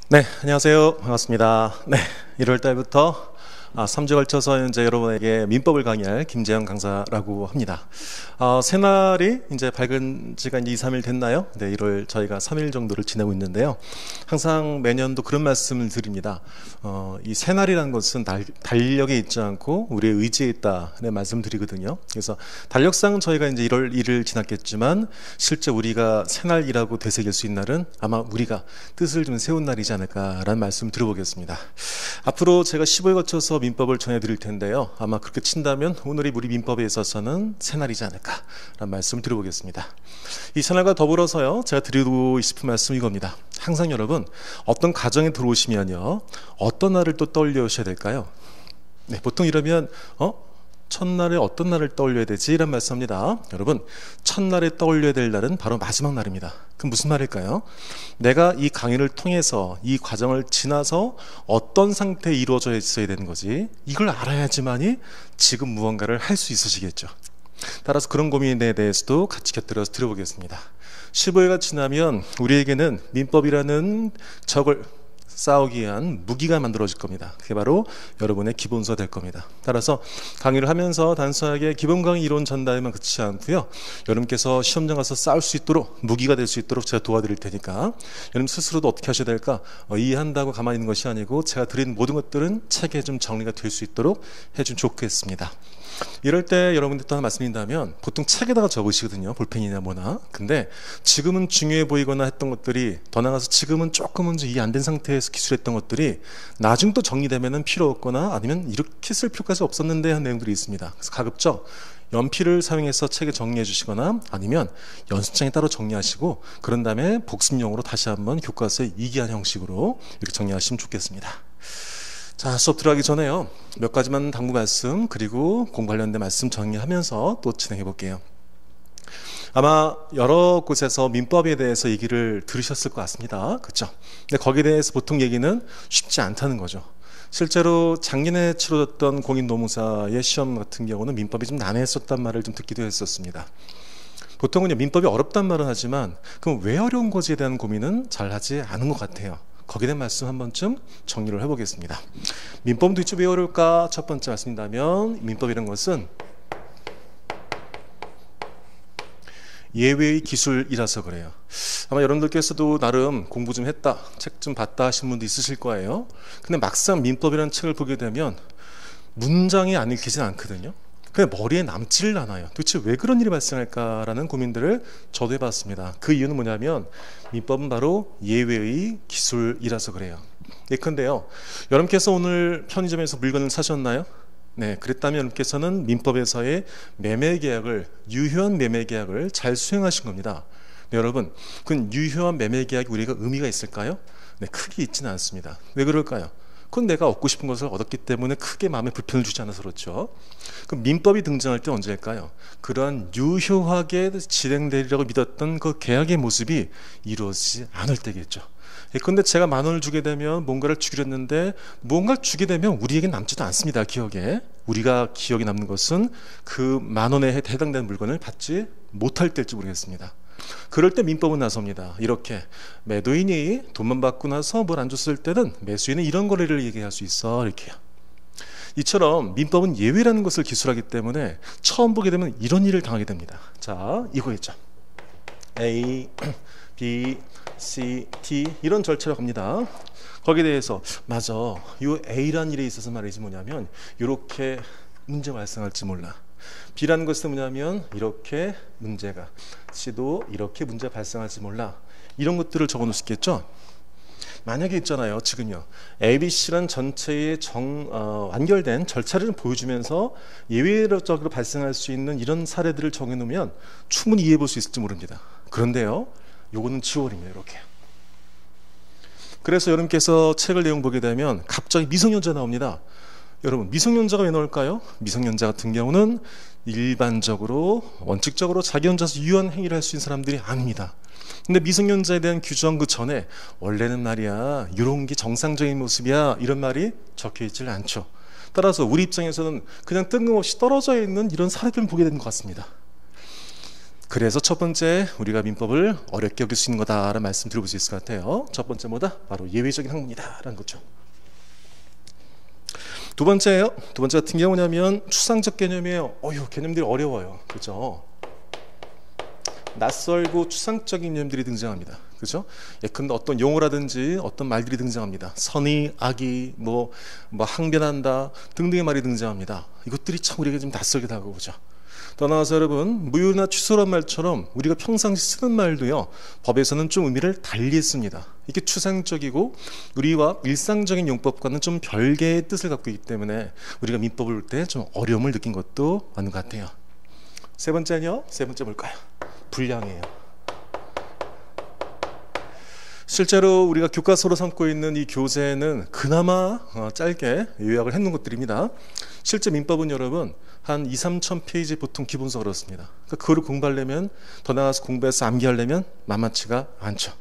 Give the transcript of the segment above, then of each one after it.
네, 안녕하세요. 반갑습니다. 네, 1월 달부터 3주에 걸쳐서 이제 여러분에게 민법을 강의할 김재영 강사라고 합니다. 새날이 이제 밝은 지가 이제 2, 3일 됐나요? 네, 1월 저희가 3일 정도를 지내고 있는데요. 항상 매년도 그런 말씀을 드립니다. 이 새날이라는 것은 달력에 있지 않고 우리의 의지에 있다는 말씀 드리거든요. 그래서 달력상 저희가 이제 1월 1일 지났겠지만 실제 우리가 새날이라고 되새길 수 있는 날은 아마 우리가 뜻을 좀 세운 날이지 않을까라는 말씀 드려보겠습니다. 앞으로 제가 15일 거쳐서 민법을 전해드릴 텐데요. 아마 그렇게 친다면 오늘이 우리 민법에 있어서는 새날이지 않을까라는 말씀을 드려보겠습니다. 이 새날과 더불어서요, 제가 드리고 싶은 말씀은 이겁니다. 항상 여러분, 어떤 가정에 들어오시면요, 어떤 날을 또 떠올려셔야 될까요? 네, 보통 이러면 첫날에 어떤 날을 떠올려야 되지? 이런 말씀합니다. 여러분, 첫날에 떠올려야 될 날은 바로 마지막 날입니다. 그럼 무슨 말일까요? 내가 이 강의를 통해서 이 과정을 지나서 어떤 상태에 이루어져 있어야 되는 거지, 이걸 알아야지만이 지금 무언가를 할 수 있으시겠죠. 따라서 그런 고민에 대해서도 같이 곁들여서 들어보겠습니다. 15일가 지나면 우리에게는 민법이라는 적을 싸우기 위한 무기가 만들어질 겁니다. 그게 바로 여러분의 기본서가 될 겁니다. 따라서 강의를 하면서 단순하게 기본 강의 이론 전달에만 그치지 않고요, 여러분께서 시험장 가서 싸울 수 있도록, 무기가 될 수 있도록 제가 도와드릴 테니까 여러분 스스로도 어떻게 하셔야 될까, 이해한다고 가만히 있는 것이 아니고 제가 드린 모든 것들은 책에 좀 정리가 될 수 있도록 해주면 좋겠습니다. 이럴 때 여러분들 또 하나 말씀드린다면, 보통 책에다가 적으시거든요, 볼펜이나 뭐나. 근데 지금은 중요해 보이거나 했던 것들이, 더 나아가서 지금은 조금은 이해 안 된 상태에서 기술했던 것들이 나중 또 정리되면은 필요 없거나 아니면 이렇게 쓸 필요까지 없었는데 한 내용들이 있습니다. 그래서 가급적 연필을 사용해서 책에 정리해 주시거나 아니면 연습장에 따로 정리하시고, 그런 다음에 복습용으로 다시 한번 교과서에 이기한 형식으로 이렇게 정리하시면 좋겠습니다. 자, 수업 들어가기 전에요, 몇 가지만 당부 말씀 그리고 공부 관련된 말씀 정리하면서 또 진행해 볼게요. 아마 여러 곳에서 민법에 대해서 얘기를 들으셨을 것 같습니다. 그렇죠? 근데 거기에 대해서 보통 얘기는 쉽지 않다는 거죠. 실제로 작년에 치러졌던 공인노무사의 시험 같은 경우는 민법이 좀 난해했었단 말을 좀 듣기도 했었습니다. 보통은 민법이 어렵단 말은 하지만 그럼 왜 어려운 거지에 대한 고민은 잘 하지 않은 것 같아요. 거기에 대한 말씀 한 번쯤 정리를 해보겠습니다. 민법은 도대체 왜 어려울까? 첫 번째 말씀드린다면, 민법이라는 것은 예외의 기술이라서 그래요. 아마 여러분들께서도 나름 공부 좀 했다, 책 좀 봤다 하신 분도 있으실 거예요. 근데 막상 민법이라는 책을 보게 되면 문장이 안 읽히진 않거든요. 그냥 머리에 남지를 않아요. 도대체 왜 그런 일이 발생할까라는 고민들을 저도 해봤습니다. 그 이유는 뭐냐면, 민법은 바로 예외의 기술이라서 그래요. 예컨대요, 여러분께서 오늘 편의점에서 물건을 사셨나요? 네, 그랬다면 여러분께서는 민법에서의 매매계약을, 유효한 매매계약을 잘 수행하신 겁니다. 네, 여러분, 그 유효한 매매계약이 우리가 의미가 있을까요? 네, 크게 있지는 않습니다. 왜 그럴까요? 그건 내가 얻고 싶은 것을 얻었기 때문에 크게 마음에 불편을 주지 않아서 그렇죠. 그럼 민법이 등장할 때 언제일까요? 그러한 유효하게 진행되리라고 믿었던 그 계약의 모습이 이루어지지 않을 때겠죠. 그런데 제가 10,000원을 주게 되면 뭔가를 주기로 했는데, 뭔가를 주게 되면 우리에겐 남지도 않습니다. 기억에. 우리가 기억에 남는 것은 그 10,000원에 해당되는 물건을 받지 못할 때일지 모르겠습니다. 그럴 때 민법은 나섭니다. 이렇게 매도인이 돈만 받고 나서 뭘 안 줬을 때는 매수인은 이런 거래를 얘기할 수 있어, 이렇게요. 이처럼 민법은 예외라는 것을 기술하기 때문에 처음 보게 되면 이런 일을 당하게 됩니다. 자, 이거겠죠. A, B, C, D 이런 절차로 갑니다. 거기에 대해서 맞아, 이 A라는 일에 있어서 말이지 뭐냐면 이렇게 문제가 발생할지 몰라. B라는 것은 뭐냐면 이렇게 문제가, C도 이렇게 문제가 발생할지 몰라. 이런 것들을 적어 놓을 수 있겠죠. 만약에 있잖아요, 지금요, ABC라는 전체의 완결된 절차를 보여주면서 예외적으로 발생할 수 있는 이런 사례들을 정해놓으면 충분히 이해해 볼 수 있을지 모릅니다. 그런데요, 요거는 지워버립니다. 이렇게. 그래서 여러분께서 책을 내용 보게 되면 갑자기 미성년자 나옵니다. 여러분, 미성년자가 왜 나올까요? 미성년자 같은 경우는 일반적으로 원칙적으로 자기 혼자서 유한 행위를 할 수 있는 사람들이 아닙니다. 근데 미성년자에 대한 규정 그 전에 원래는 말이야, 이런 게 정상적인 모습이야, 이런 말이 적혀 있질 않죠. 따라서 우리 입장에서는 그냥 뜬금없이 떨어져 있는 이런 사례들을 보게 되는 것 같습니다. 그래서 첫 번째 우리가 민법을 어렵게 여길 수 있는 거다라는 말씀 드려볼 수 있을 것 같아요. 첫 번째 뭐다? 바로 예외적인 학문이다라는 거죠. 두 번째예요. 두 번째 같은 경우냐면 추상적 개념이에요. 개념들이 어려워요. 그죠? 낯설고 추상적인 개념들이 등장합니다. 그죠? 예컨대 어떤 용어라든지 어떤 말들이 등장합니다. 선의, 악의, 뭐 항변한다 등등의 말이 등장합니다. 이것들이 참 우리에게 좀 낯설게 다가오죠. 더 나아가서 여러분, 무효나 취소란 말처럼 우리가 평상시 쓰는 말도요, 법에서는 좀 의미를 달리 씁니다. 이게 추상적이고 우리와 일상적인 용법과는 좀 별개의 뜻을 갖고 있기 때문에 우리가 민법을 볼 때 좀 어려움을 느낀 것도 맞는 것 같아요. 세 번째는요, 세 번째 뭘까요? 분량이에요. 실제로 우리가 교과서로 삼고 있는 이 교재는 그나마 짧게 요약을 해놓은 것들입니다. 실제 민법은 여러분 한 2-3천 페이지 보통 기본서 그렇습니다. 그러니까 그거를 공부하려면, 더 나아가서 공부해서 암기하려면 만만치가 않죠.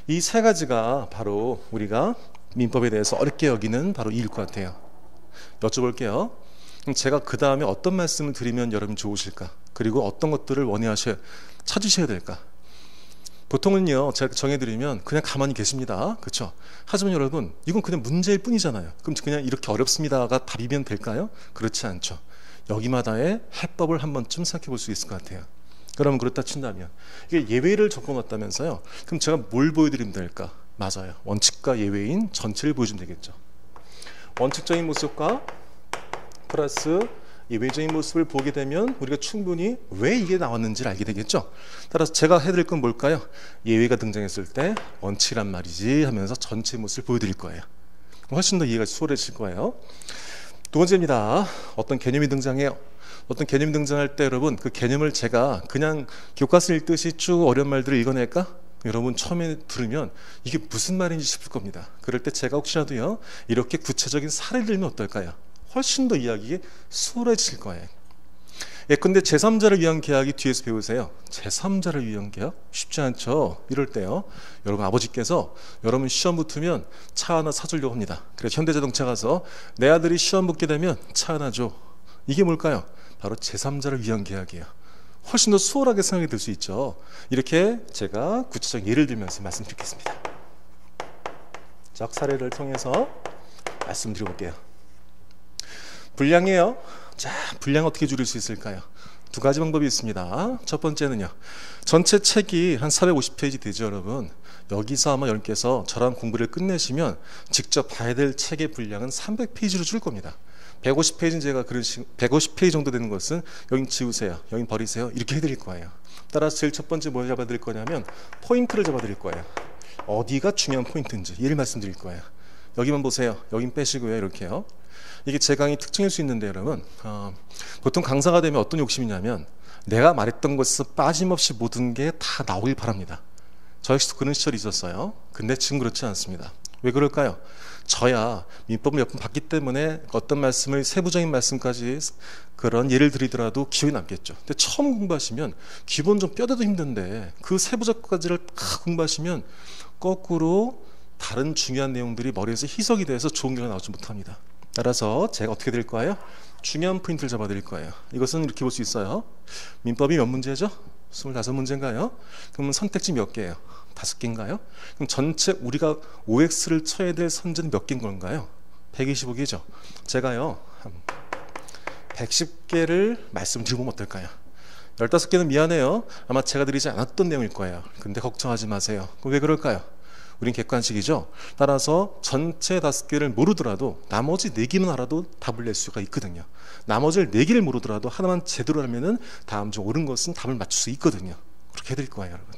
이 세 가지가 바로 우리가 민법에 대해서 어렵게 여기는 바로 이일 것 같아요. 여쭤볼게요. 제가 그 다음에 어떤 말씀을 드리면 여러분 좋으실까? 그리고 어떤 것들을 찾으셔야 될까? 보통은요, 제가 정해드리면 그냥 가만히 계십니다. 그렇죠? 하지만 여러분, 이건 그냥 문제일 뿐이잖아요. 그럼 그냥 이렇게 어렵습니다가 답이면 될까요? 그렇지 않죠. 여기마다의 해법을 한 번쯤 생각해 볼 수 있을 것 같아요. 그러면 그렇다 친다면 이게 예외를 적어놨다면서요. 그럼 제가 뭘 보여드리면 될까? 맞아요. 원칙과 예외인 전체를 보여주면 되겠죠. 원칙적인 모습과 플러스 예외적인 모습을 보게 되면 우리가 충분히 왜 이게 나왔는지를 알게 되겠죠. 따라서 제가 해드릴 건 뭘까요? 예외가 등장했을 때 원칙이란 말이지 하면서 전체 모습을 보여드릴 거예요. 훨씬 더 이해가 수월해질 거예요. 두 번째입니다. 어떤 개념이 등장해요. 어떤 개념이 등장할 때 여러분, 그 개념을 제가 그냥 교과서 읽듯이 쭉 어려운 말들을 읽어낼까? 여러분 처음에 들으면 이게 무슨 말인지 싶을 겁니다. 그럴 때 제가 혹시라도요, 이렇게 구체적인 사례를 들면 어떨까요? 훨씬 더 이야기가 수월해질 거예요. 예컨대 제3자를 위한 계약이 뒤에서 배우세요. 제3자를 위한 계약? 쉽지 않죠. 이럴 때요, 여러분 아버지께서 여러분 시험 붙으면 차 하나 사주려고 합니다. 그래서 현대자동차 가서 내 아들이 시험 붙게 되면 차 하나 줘. 이게 뭘까요? 바로 제3자를 위한 계약이에요. 훨씬 더 수월하게 생각이 들 수 있죠. 이렇게 제가 구체적인 예를 들면서 말씀드리겠습니다. 적 사례를 통해서 말씀드려볼게요. 분량이에요. 자, 분량 어떻게 줄일 수 있을까요? 두 가지 방법이 있습니다. 첫 번째는요, 전체 책이 한 450페이지 되죠, 여러분. 여기서 아마 여러분께서 저랑 공부를 끝내시면 직접 봐야 될 책의 분량은 300페이지로 줄 겁니다. 150페이지는 제가 150페이지 정도 되는 것은 여긴 지우세요, 여긴 버리세요, 이렇게 해드릴 거예요. 따라서 제일 첫 번째 뭘 잡아드릴 거냐면 포인트를 잡아드릴 거예요. 어디가 중요한 포인트인지 예를 말씀드릴 거예요. 여기만 보세요, 여긴 빼시고요, 이렇게요. 이게 제 강의 특징일 수 있는데 여러분, 보통 강사가 되면 어떤 욕심이냐면 내가 말했던 것에서 빠짐없이 모든 게 다 나오길 바랍니다. 저 역시도 그런 시절이 있었어요. 근데 지금 그렇지 않습니다. 왜 그럴까요? 저야 민법을 몇 번 봤기 때문에 어떤 말씀을 세부적인 말씀까지 그런 예를 드리더라도 기억에 남겠죠. 근데 처음 공부하시면 기본 좀 뼈대도 힘든데 그 세부적까지를 다 공부하시면 거꾸로 다른 중요한 내용들이 머리에서 희석이 돼서 좋은 결과가 나오지 못합니다. 따라서 제가 어떻게 드릴 거예요? 중요한 포인트를 잡아드릴 거예요. 이것은 이렇게 볼 수 있어요. 민법이 몇 문제죠? 25문제인가요? 그러면 선택지 몇 개예요? 5개인가요? 그럼 전체 우리가 OX를 쳐야 될 선제는 몇 개인 건가요? 125개죠. 제가요, 한 110개를 말씀드리면 어떨까요? 15개는 미안해요. 아마 제가 드리지 않았던 내용일 거예요. 근데 걱정하지 마세요. 왜 그럴까요? 우린 객관식이죠. 따라서 전체 5개를 모르더라도 나머지 4개만 알아도 답을 낼 수가 있거든요. 나머지 4개를 모르더라도 하나만 제대로 하면은 다음 중 옳은 것은 답을 맞출 수 있거든요. 그렇게 해드릴 거예요, 여러분.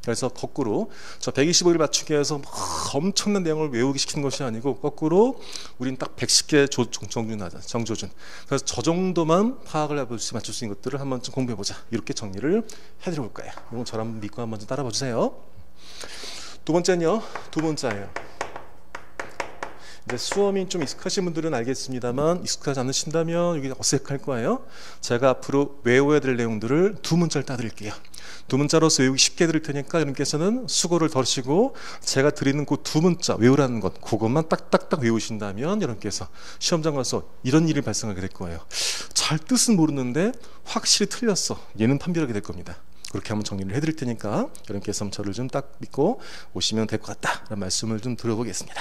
그래서 거꾸로 저 125개를 맞추기 위해서 엄청난 내용을 외우기 시키는 것이 아니고 거꾸로 우린 딱 110개 정조준. 그래서 저 정도만 파악을 해볼 수 맞출 수 있는 것들을 한 번쯤 공부해보자. 이렇게 정리를 해드려볼 거예요. 이건 저랑 믿고 한 번 좀 따라봐 주세요. 두 번째는요, 두 문자예요. 이제 수험이 좀 익숙하신 분들은 알겠습니다만 익숙하지 않으신다면 여기 어색할 거예요. 제가 앞으로 외워야 될 내용들을 두 문자를 따드릴게요. 두 문자로서 외우기 쉽게 드릴 테니까 여러분께서는 수고를 덜으시고 제가 드리는 그 두 문자 외우라는 것, 그것만 딱딱딱 외우신다면 여러분께서 시험장 가서 이런 일이 발생하게 될 거예요. 잘 뜻은 모르는데 확실히 틀렸어, 얘는 판별하게 될 겁니다. 그렇게 한번 정리를 해드릴 테니까 여러분께서 저를 좀 딱 믿고 오시면 될 것 같다라는 말씀을 좀 드려보겠습니다.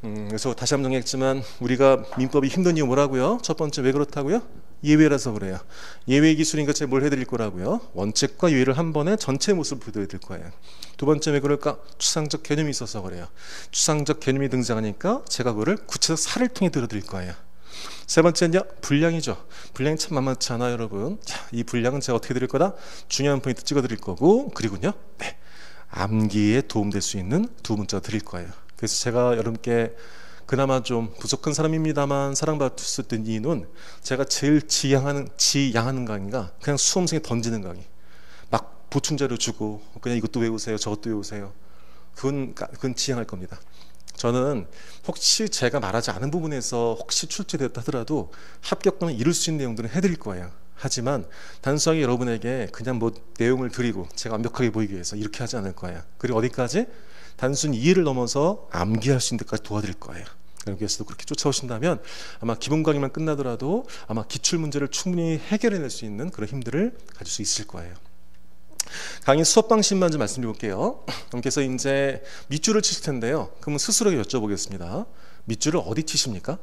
그래서 다시 한번 정리했지만 우리가 민법이 힘든 이유 뭐라고요? 첫 번째 왜 그렇다고요? 예외라서 그래요. 예외 기술이니까 제가 뭘 해드릴 거라고요? 원칙과 예외를 한 번에 전체 모습을 보여드릴 거예요. 두 번째 왜 그럴까? 추상적 개념이 있어서 그래요. 추상적 개념이 등장하니까 제가 그거를 구체적 사례를 통해 들어드릴 거예요. 세 번째는요, 분량이죠. 분량이 참 만만치 않아요, 여러분. 자, 이 분량은 제가 어떻게 드릴 거다? 중요한 포인트 찍어 드릴 거고, 그리고요, 네, 암기에 도움될 수 있는 두 문자 드릴 거예요. 그래서 제가 여러분께 그나마 좀 부족한 사람입니다만 사랑받을 수 있던 이유는 제가 제일 지양하는 강의가 그냥 수험생에 던지는 강의. 막 보충자료 주고 그냥 이것도 외우세요, 저것도 외우세요. 그건 지양할 겁니다. 저는 혹시 제가 말하지 않은 부분에서 혹시 출제됐다 하더라도 합격권을 이룰 수 있는 내용들은 해드릴 거예요. 하지만 단순하게 여러분에게 그냥 뭐 내용을 드리고 제가 완벽하게 보이기 위해서 이렇게 하지 않을 거예요. 그리고 어디까지? 단순 이해를 넘어서 암기할 수 있는 데까지 도와드릴 거예요. 여러분께서도 그렇게 쫓아오신다면 아마 기본 강의만 끝나더라도 아마 기출 문제를 충분히 해결해낼 수 있는 그런 힘들을 가질 수 있을 거예요. 강의 수업 방식만 좀 말씀드려 볼게요. 여러분께서 이제 밑줄을 치실 텐데요. 그러면 스스로에게 여쭤보겠습니다. 밑줄을 어디 치십니까?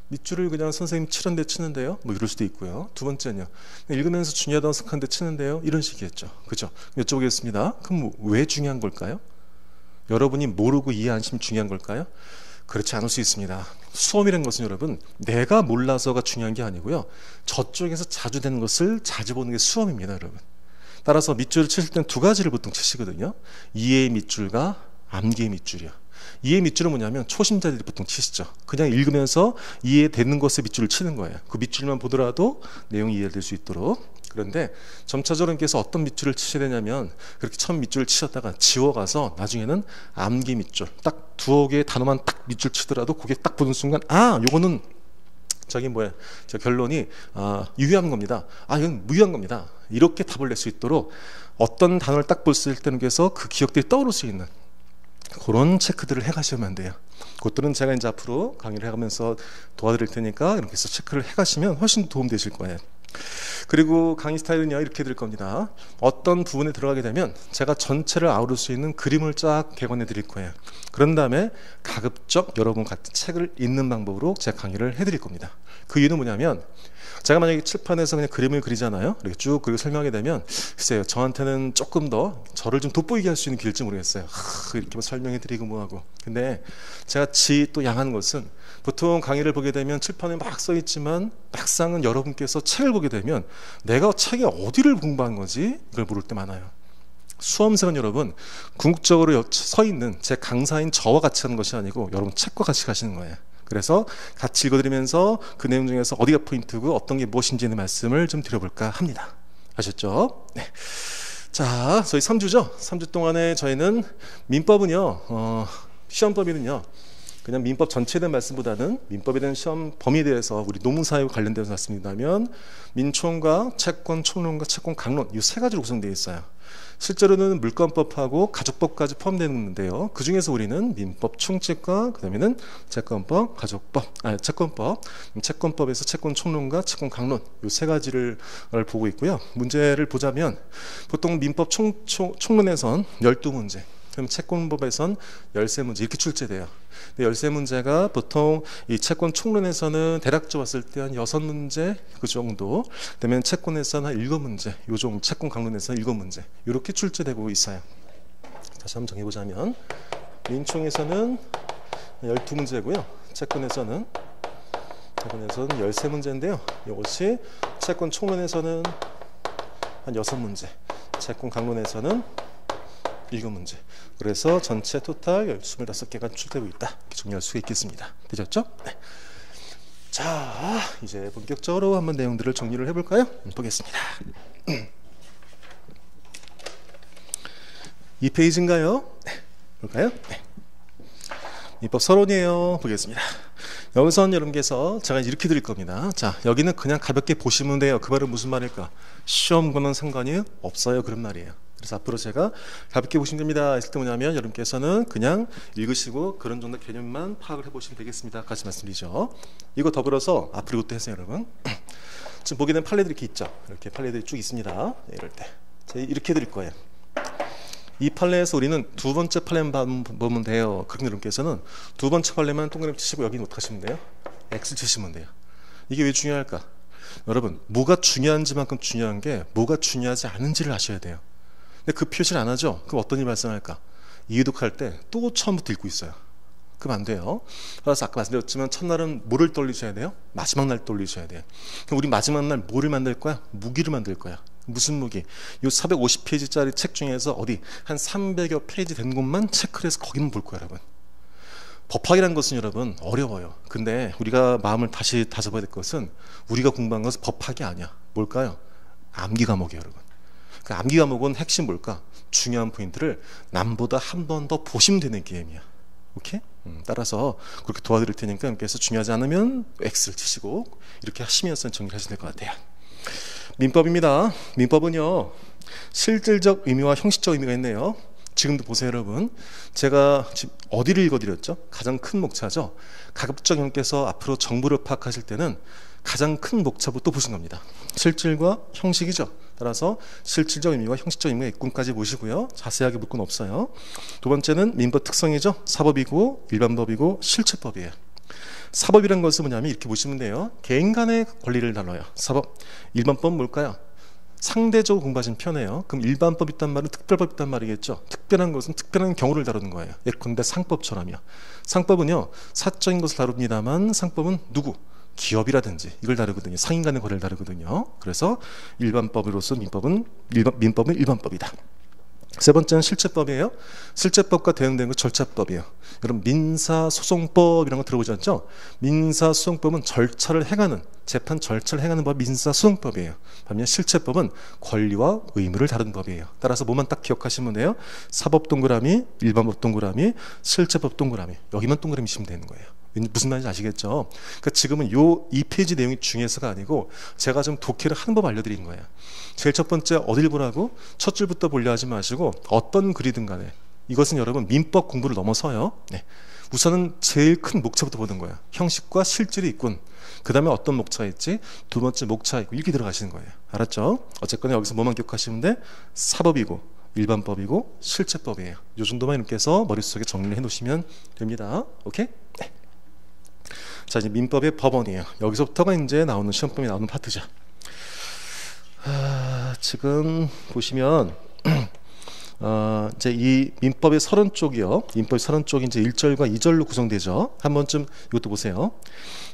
밑줄을 그냥 선생님 치는데 치는데요. 뭐 이럴 수도 있고요. 두 번째는요. 읽으면서 중요하다고 생각하는데 치는데요. 이런 식이겠죠. 그죠? 여쭤보겠습니다. 그럼 왜 중요한 걸까요? 여러분이 모르고 이해 안 하시면 중요한 걸까요? 그렇지 않을 수 있습니다. 수험이라는 것은 여러분 내가 몰라서가 중요한 게 아니고요. 저쪽에서 자주 되는 것을 자주 보는 게 수험입니다, 여러분. 따라서 밑줄을 치실 때는 두 가지를 보통 치시거든요. 이해의 밑줄과 암기의 밑줄이요. 이해의 밑줄은 뭐냐면 초심자들이 보통 치시죠. 그냥 읽으면서 이해되는 것에 밑줄을 치는 거예요. 그 밑줄만 보더라도 내용이 이해될 수 있도록. 그런데 점차적으로 여러분께서 어떤 밑줄을 치셔야 되냐면 그렇게 처음 밑줄을 치셨다가 지워가서 나중에는 암기 밑줄 딱 두어 개의 단어만 딱 밑줄 치더라도 그게 딱 보는 순간 요거는 저기 저 결론이 유효한 겁니다. 이건 무효한 겁니다. 이렇게 답을 낼 수 있도록 어떤 단어를 딱 볼 때는 그래서 그 기억들이 떠오를 수 있는 그런 체크들을 해가시면 돼요. 그것들은 제가 이제 앞으로 강의를 해가면서 도와드릴 테니까 이렇게 해서 체크를 해가시면 훨씬 도움되실 거예요. 그리고 강의 스타일은요 이렇게 될 겁니다. 어떤 부분에 들어가게 되면 제가 전체를 아우를 수 있는 그림을 쫙 개관해 드릴 거예요. 그런 다음에 가급적 여러분 같은 책을 읽는 방법으로 제가 강의를 해드릴 겁니다. 그 이유는 뭐냐면 제가 만약에 칠판에서 그냥 그림을 그리잖아요. 이렇게 쭉 그리고 설명하게 되면 글쎄요, 저한테는 조금 더 저를 좀 돋보이게 할 수 있는 길일지 모르겠어요. 이렇게 뭐 설명해 드리고 뭐하고. 근데 제가 또 양하는 것은 보통 강의를 보게 되면 칠판에 막 써 있지만 막상은 여러분께서 책을 보게 되면 내가 책에 어디를 공부한 거지? 이걸 모를 때 많아요. 수험생은 여러분 궁극적으로 서 있는 제 강사인 저와 같이 하는 것이 아니고 여러분 책과 같이 가시는 거예요. 그래서 같이 읽어드리면서 그 내용 중에서 어디가 포인트고 어떤 게 무엇인지의 말씀을 좀 드려볼까 합니다. 아셨죠? 네. 자, 저희 3주죠? 3주 동안에 저희는 민법은요, 시험법에는요, 그냥 민법 전체에 대한 말씀보다는 민법에 대한 시험 범위에 대해서 우리 노무사회와 관련된 말씀이라면 민총과 채권 총론과 채권 강론 이 세 가지로 구성되어 있어요. 실제로는 물권법하고 가족법까지 포함되는데요. 그 중에서 우리는 민법 총칙과 그다음에는 채권법, 채권법, 채권법에서 채권 총론과 채권 강론 이 세 가지를 보고 있고요. 문제를 보자면 보통 민법 총론에선 12문제, 그럼 채권법에선 13문제 이렇게 출제돼요. 13문제가 보통 이 채권 총론에서는 대략적으로 봤을 때 한 6문제 그 정도, 그다음에 채권에서는 한 7문제, 요 정도, 채권 강론에서는 7문제 이렇게 출제되고 있어요. 다시 한번 정해보자면 민총에서는 12문제고요. 채권에서는 13문제인데요. 이것이 채권 총론에서는 한 6문제, 채권 강론에서는 7문제. 그래서 전체 토탈 25개가 출제되고 있다. 이렇게 정리할 수 있겠습니다. 되셨죠? 네. 자, 이제 본격적으로 한번 내용들을 정리를 해볼까요? 보겠습니다. 2페이지인가요? 네. 볼까요? 네. 민법 서론이에요. 보겠습니다. 여기서는 여러분께서 제가 이렇게 드릴 겁니다. 자, 여기는 그냥 가볍게 보시면 돼요. 그 말은 무슨 말일까? 시험과는 상관이 없어요. 그런 말이에요. 그래서 앞으로 제가 가볍게 보시면 됩니다 했을 때 뭐냐면 여러분께서는 그냥 읽으시고 그런 정도 개념만 파악을 해보시면 되겠습니다. 같이 말씀드리죠. 이거 더불어서 앞으로 이것도 해주세요, 여러분. 지금 보게 되면 판례들이 이렇게 있죠. 이렇게 판례들이 쭉 있습니다. 이럴 때 이렇게 드릴 거예요. 이 판례에서 우리는 두 번째 판례만 보면 돼요. 그런님께서는 두 번째 판례만 동그라미 치시고 여기는 어떻게 하시면 돼요? X 치시면 돼요. 이게 왜 중요할까? 여러분, 뭐가 중요한지만큼 중요한 게 뭐가 중요하지 않은지를 아셔야 돼요. 근데 그 표시를 안 하죠? 그럼 어떤 일이 발생할까? 이해독할 때 또 처음부터 읽고 있어요. 그럼 안 돼요. 그래서 아까 말씀드렸지만 첫날은 뭐를 떠올리셔야 돼요? 마지막 날 떠올리셔야 돼요. 그럼 우리 마지막 날 뭐를 만들 거야? 무기를 만들 거야. 무슨 무기? 이 450페이지짜리 책 중에서 어디 한 300여 페이지 된 곳만 체크를 해서 거기만 볼 거야, 여러분. 법학이라는 것은 여러분 어려워요. 근데 우리가 마음을 다시 다잡아야 될 것은 우리가 공부한 것은 법학이 아니야. 뭘까요? 암기 과목이에요, 여러분. 그 암기 과목은 핵심 뭘까? 중요한 포인트를 남보다 한 번 더 보시면 되는 게임이야. 오케이? 따라서 그렇게 도와드릴 테니까 여러분께서 중요하지 않으면 X를 치시고 이렇게 하시면서 정리를 하시면 될 것 같아요. 민법입니다. 민법은요, 실질적 의미와 형식적 의미가 있네요. 지금도 보세요, 여러분. 제가 지금 어디를 읽어드렸죠? 가장 큰 목차죠. 가급적 여러분께서 앞으로 정보를 파악하실 때는 가장 큰 목차부터 보신 겁니다. 실질과 형식이죠. 따라서 실질적 의미와 형식적 의미가 있군까지 보시고요. 자세하게 볼 건 없어요. 두 번째는 민법 특성이죠. 사법이고 일반법이고 실체법이에요. 사법이라는 것은 뭐냐면 이렇게 보시면 돼요. 개인 간의 권리를 다뤄요. 사법. 일반법은 뭘까요? 상대적으로 공부하시면 편해요. 그럼 일반법 있단 말은 특별법 있단 말이겠죠. 특별한 것은 특별한 경우를 다루는 거예요. 예컨대 상법처럼요. 상법은요, 사적인 것을 다룹니다만 상법은 누구? 기업이라든지 이걸 다루거든요. 상인 간의 거래를 다루거든요. 그래서 일반법으로서 민법은 일반법이다. 세 번째는 실체법이에요. 실체법과 대응되는 건 절차법이에요. 여러분, 민사소송법이라는 거 들어보지 않죠? 민사소송법은 절차를 행하는, 재판 절차를 행하는 법이 민사소송법이에요. 반면 실체법은 권리와 의무를 다루는 법이에요. 따라서 뭐만 딱 기억하시면 돼요. 사법 동그라미, 일반법 동그라미, 실체법 동그라미. 여기만 동그라미 치면 되는 거예요. 무슨 말인지 아시겠죠? 그러니까 지금은 이 페이지 내용이 중요해서가 아니고 제가 좀 독해를 하는 법 알려드린 거예요. 제일 첫 번째 어딜 보라고? 첫 줄부터 보려 하지 마시고 어떤 글이든 간에 이것은 여러분 민법 공부를 넘어서요. 네. 우선은 제일 큰 목차부터 보는 거예요. 형식과 실질이 있군. 그 다음에 어떤 목차가 있지? 두 번째 목차 있고 이렇게 들어가시는 거예요. 알았죠? 어쨌거나 여기서 뭐만 기억하시면 돼? 사법이고 일반법이고 실체법이에요. 이 정도만 이렇게 해서 머릿속에 정리를 해놓으시면 됩니다. 오케이? 네. 자, 이제 민법의 법원이에요. 여기서부터가 이제 나오는 시험범위 나오는 파트죠. 지금 보시면 이제 이 민법의 30쪽이요. 민법의 30쪽이 이제 1절과 2절로 구성되죠. 한 번쯤 이것도 보세요.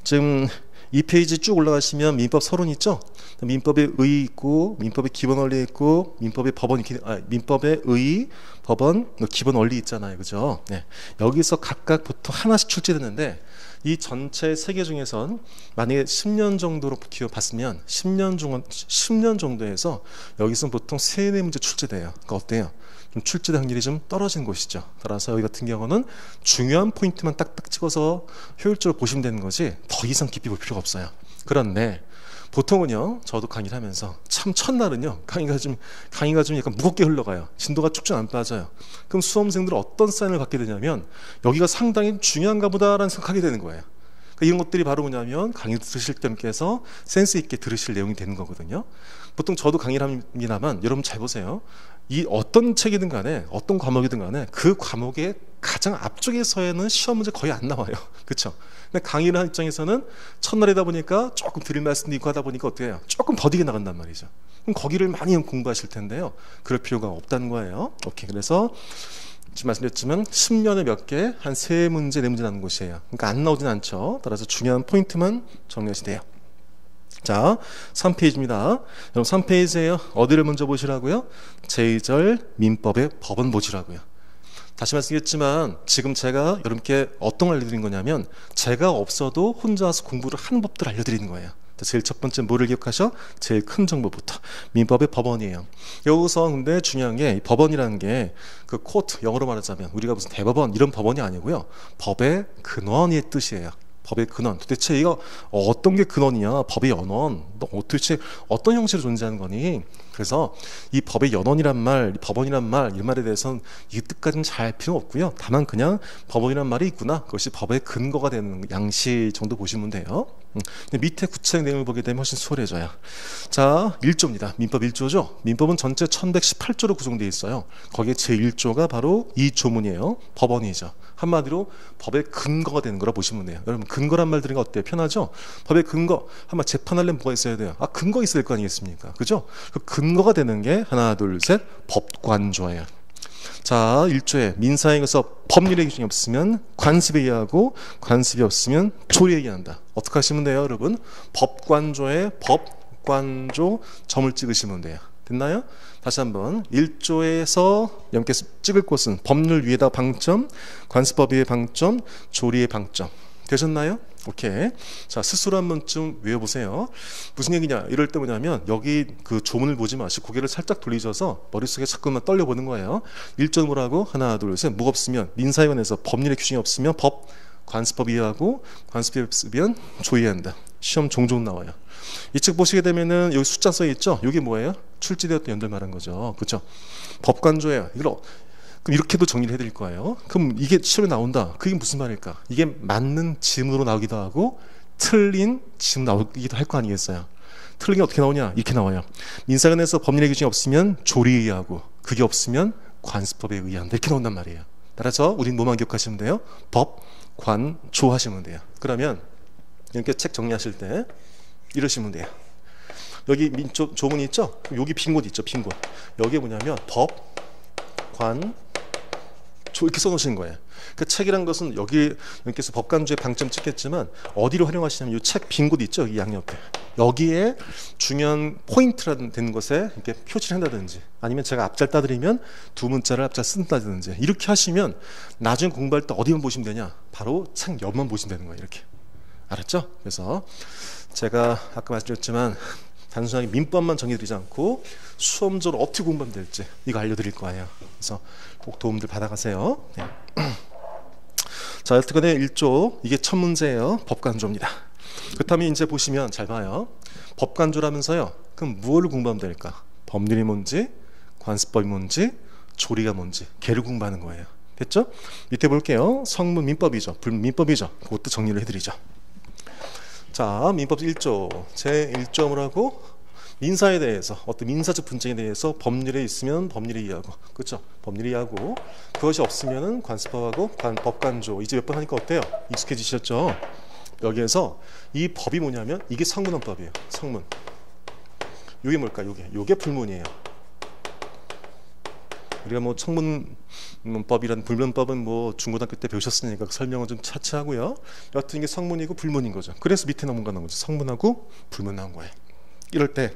지금 이 페이지 쭉 올라가시면 민법 서론 있죠. 민법의 의 있고 민법의 기본 원리 있고 민법의 법원 민법의 의, 법원, 기본 원리 있잖아요. 그죠? 네. 여기서 각각 보통 하나씩 출제되는데 이 전체 세 개 중에선 만약에 10년 정도로 봤으면 10년 정도에서 여기서 보통 3-4문제 출제돼요. 그러니까 어때요? 좀 출제될 확률이 좀 떨어지는 곳이죠. 따라서 여기 같은 경우는 중요한 포인트만 딱딱 찍어서 효율적으로 보시면 되는 거지 더 이상 깊이 볼 필요가 없어요. 그런데 보통은요, 저도 강의를 하면서 참 첫날은요 강의가 좀 약간 무겁게 흘러가요. 진도가 쭉쭉 안 빠져요. 그럼 수험생들은 어떤 사인을 갖게 되냐면 여기가 상당히 중요한가 보다라는 생각하게 되는 거예요. 그러니까 이런 것들이 바로 뭐냐면 강의 들으실 때께서 센스 있게 들으실 내용이 되는 거거든요. 보통 저도 강의를 합니다만 여러분 잘 보세요. 이 어떤 책이든 간에 어떤 과목이든 간에 그 과목의 가장 앞쪽에서에는 시험 문제 거의 안 나와요. 그렇죠? 근데 강의를 한 입장에서는 첫날이다 보니까 조금 드릴 말씀도 있고 하다 보니까 어떻게 해요? 조금 더디게 나간단 말이죠. 그럼 거기를 많이 공부하실 텐데요. 그럴 필요가 없다는 거예요. 오케이. 그래서 지금 말씀드렸지만 10년에 몇 개, 한 3문제, 4문제 나는 곳이에요. 그러니까 안 나오진 않죠. 따라서 중요한 포인트만 정리하시면 돼요. 자, 3페이지입니다. 여러분 3페이지에요. 어디를 먼저 보시라고요? 제2절 민법의 법원 보시라고요. 다시 말씀드렸지만 지금 제가 여러분께 어떤 걸 알려드린 거냐면 제가 없어도 혼자서 공부를 하는 법들 알려드리는 거예요. 제일 첫 번째 뭐를 기억하셔? 제일 큰 정보부터. 민법의 법원이에요. 여기서 근데 중요한 게 법원이라는 게 그 코트, 영어로 말하자면 우리가 무슨 대법원 이런 법원이 아니고요. 법의 근원의 뜻이에요. 법의 근원. 도대체 이거 어떤 게 근원이냐? 법의 연원. 너 도대체 어떤 형식으로 존재하는 거니? 그래서 이 법의 연원이란 말, 법원이란 말, 이 말에 대해서는 이 뜻까지는 잘 필요 없고요. 다만 그냥 법원이란 말이 있구나. 그것이 법의 근거가 되는 양식 정도 보시면 돼요. 근데 밑에 구체적 내용을 보게 되면 훨씬 수월해져요. 자, 1조입니다. 민법 1조죠. 민법은 전체 1118조로 구성되어 있어요. 거기에 제1조가 바로 이 조문이에요. 법원이죠. 한마디로 법의 근거가 되는 거라 보시면 돼요. 여러분, 근거란 말 들으니까 어때요? 편하죠? 법의 근거. 한번 재판하려면 뭐가 있어야 돼요? 근거 있어야 될 거 아니겠습니까? 그죠? 그 근거가 되는 게 하나, 둘, 셋, 법관조예요. 자, 1조에 민사행에서 법률의 기준이 없으면 관습에 의하고 관습이 없으면 조리에 의한다. 어떻게 하시면 돼요, 여러분? 법관조에 법관조 점을 찍으시면 돼요. 됐나요? 다시 한번 1조에서 여러분께서 찍을 곳은 법률 위에다 방점, 관습법 위에 방점, 조리의 방점. 되셨나요? 오케이. 자, 스스로 한 번쯤 외워보세요. 무슨 얘기냐? 이럴 때 뭐냐면 여기 그 조문을 보지 마시고 고개를 살짝 돌리셔서 머릿속에 자꾸만 떨려보는 거예요. 1조 뭐라고? 하나, 둘, 셋. 뭐가 없으면 민사위원회에서 법률의 규정이 없으면 법, 관습법 이해하고 관습법에 없으면 조의한다. 시험 종종 나와요. 이 책 보시게 되면은 여기 숫자 써 있죠? 이게 뭐예요? 출제되었던 연들 말한 거죠. 그렇죠? 법관조예요. 이걸 그럼 이렇게도 정리를 해드릴 거예요. 그럼 이게 시험에 나온다. 그게 무슨 말일까? 이게 맞는 지문으로 나오기도 하고 틀린 지문 나오기도 할 거 아니겠어요? 틀린 게 어떻게 나오냐? 이렇게 나와요. 민사관에서 법률의 기준이 없으면 조리에 의하고 그게 없으면 관습법에 의한다. 이렇게 나온단 말이에요. 따라서 우린 뭐만 기억하시면 돼요? 법, 관, 조 하시면 돼요. 그러면 이렇게 책 정리하실 때 이러시면 돼요. 여기 조문이 있죠? 여기 빈 곳 있죠? 빈 곳. 여기에 뭐냐면 법, 관, 조 이렇게 써놓으신 거예요. 그 책이란 것은 여기서 법관조의 방점 찍겠지만 어디로 활용하시냐면 이 책 빈 곳 있죠? 이 양옆에. 여기에 중요한 포인트라는 되는 것에 이렇게 표시를 한다든지 아니면 제가 앞잘 따드리면 두 문자를 앞잘 쓴다든지 이렇게 하시면 나중에 공부할 때 어디만 보시면 되냐? 바로 책 옆만 보시면 되는 거예요. 이렇게. 알았죠? 그래서 제가 아까 말씀드렸지만 단순하게 민법만 정해드리지 않고 수험적으로 어떻게 공부하면 될지 이거 알려드릴 거예요. 그래서 꼭 도움들 받아가세요. 네. 자, 여튼간에 1조 이게 첫 문제예요. 법관조입니다. 그렇다면 이제 보시면 잘 봐요. 법관조라면서요. 그럼 무엇을 공부하면 될까? 법률이 뭔지, 관습법이 뭔지, 조리가 뭔지 걔를 공부하는 거예요. 됐죠? 밑에 볼게요. 성문 민법이죠. 불민법이죠. 그것도 정리를 해드리죠. 자, 민법 1조 제1조 뭐라고? 민사에 대해서 어떤 민사적 분쟁에 대해서 법률에 있으면 법률에 의하고 그렇죠? 법률에 의하고 그것이 없으면은 관습법하고 법관조 이제 몇 번 하니까 어때요? 익숙해지셨죠? 여기에서 이 법이 뭐냐면 이게 성문헌법이에요. 성문. 이게 뭘까? 요게 불문이에요. 우리가 뭐 청문법이란 불문법은 뭐 중고등학교 때 배우셨으니까 그 설명은 좀 차치하고요. 여튼 이게 성문이고 불문인 거죠. 그래서 밑에 넘어가 나온 거죠. 성문하고 불문 나온 거예요. 이럴 때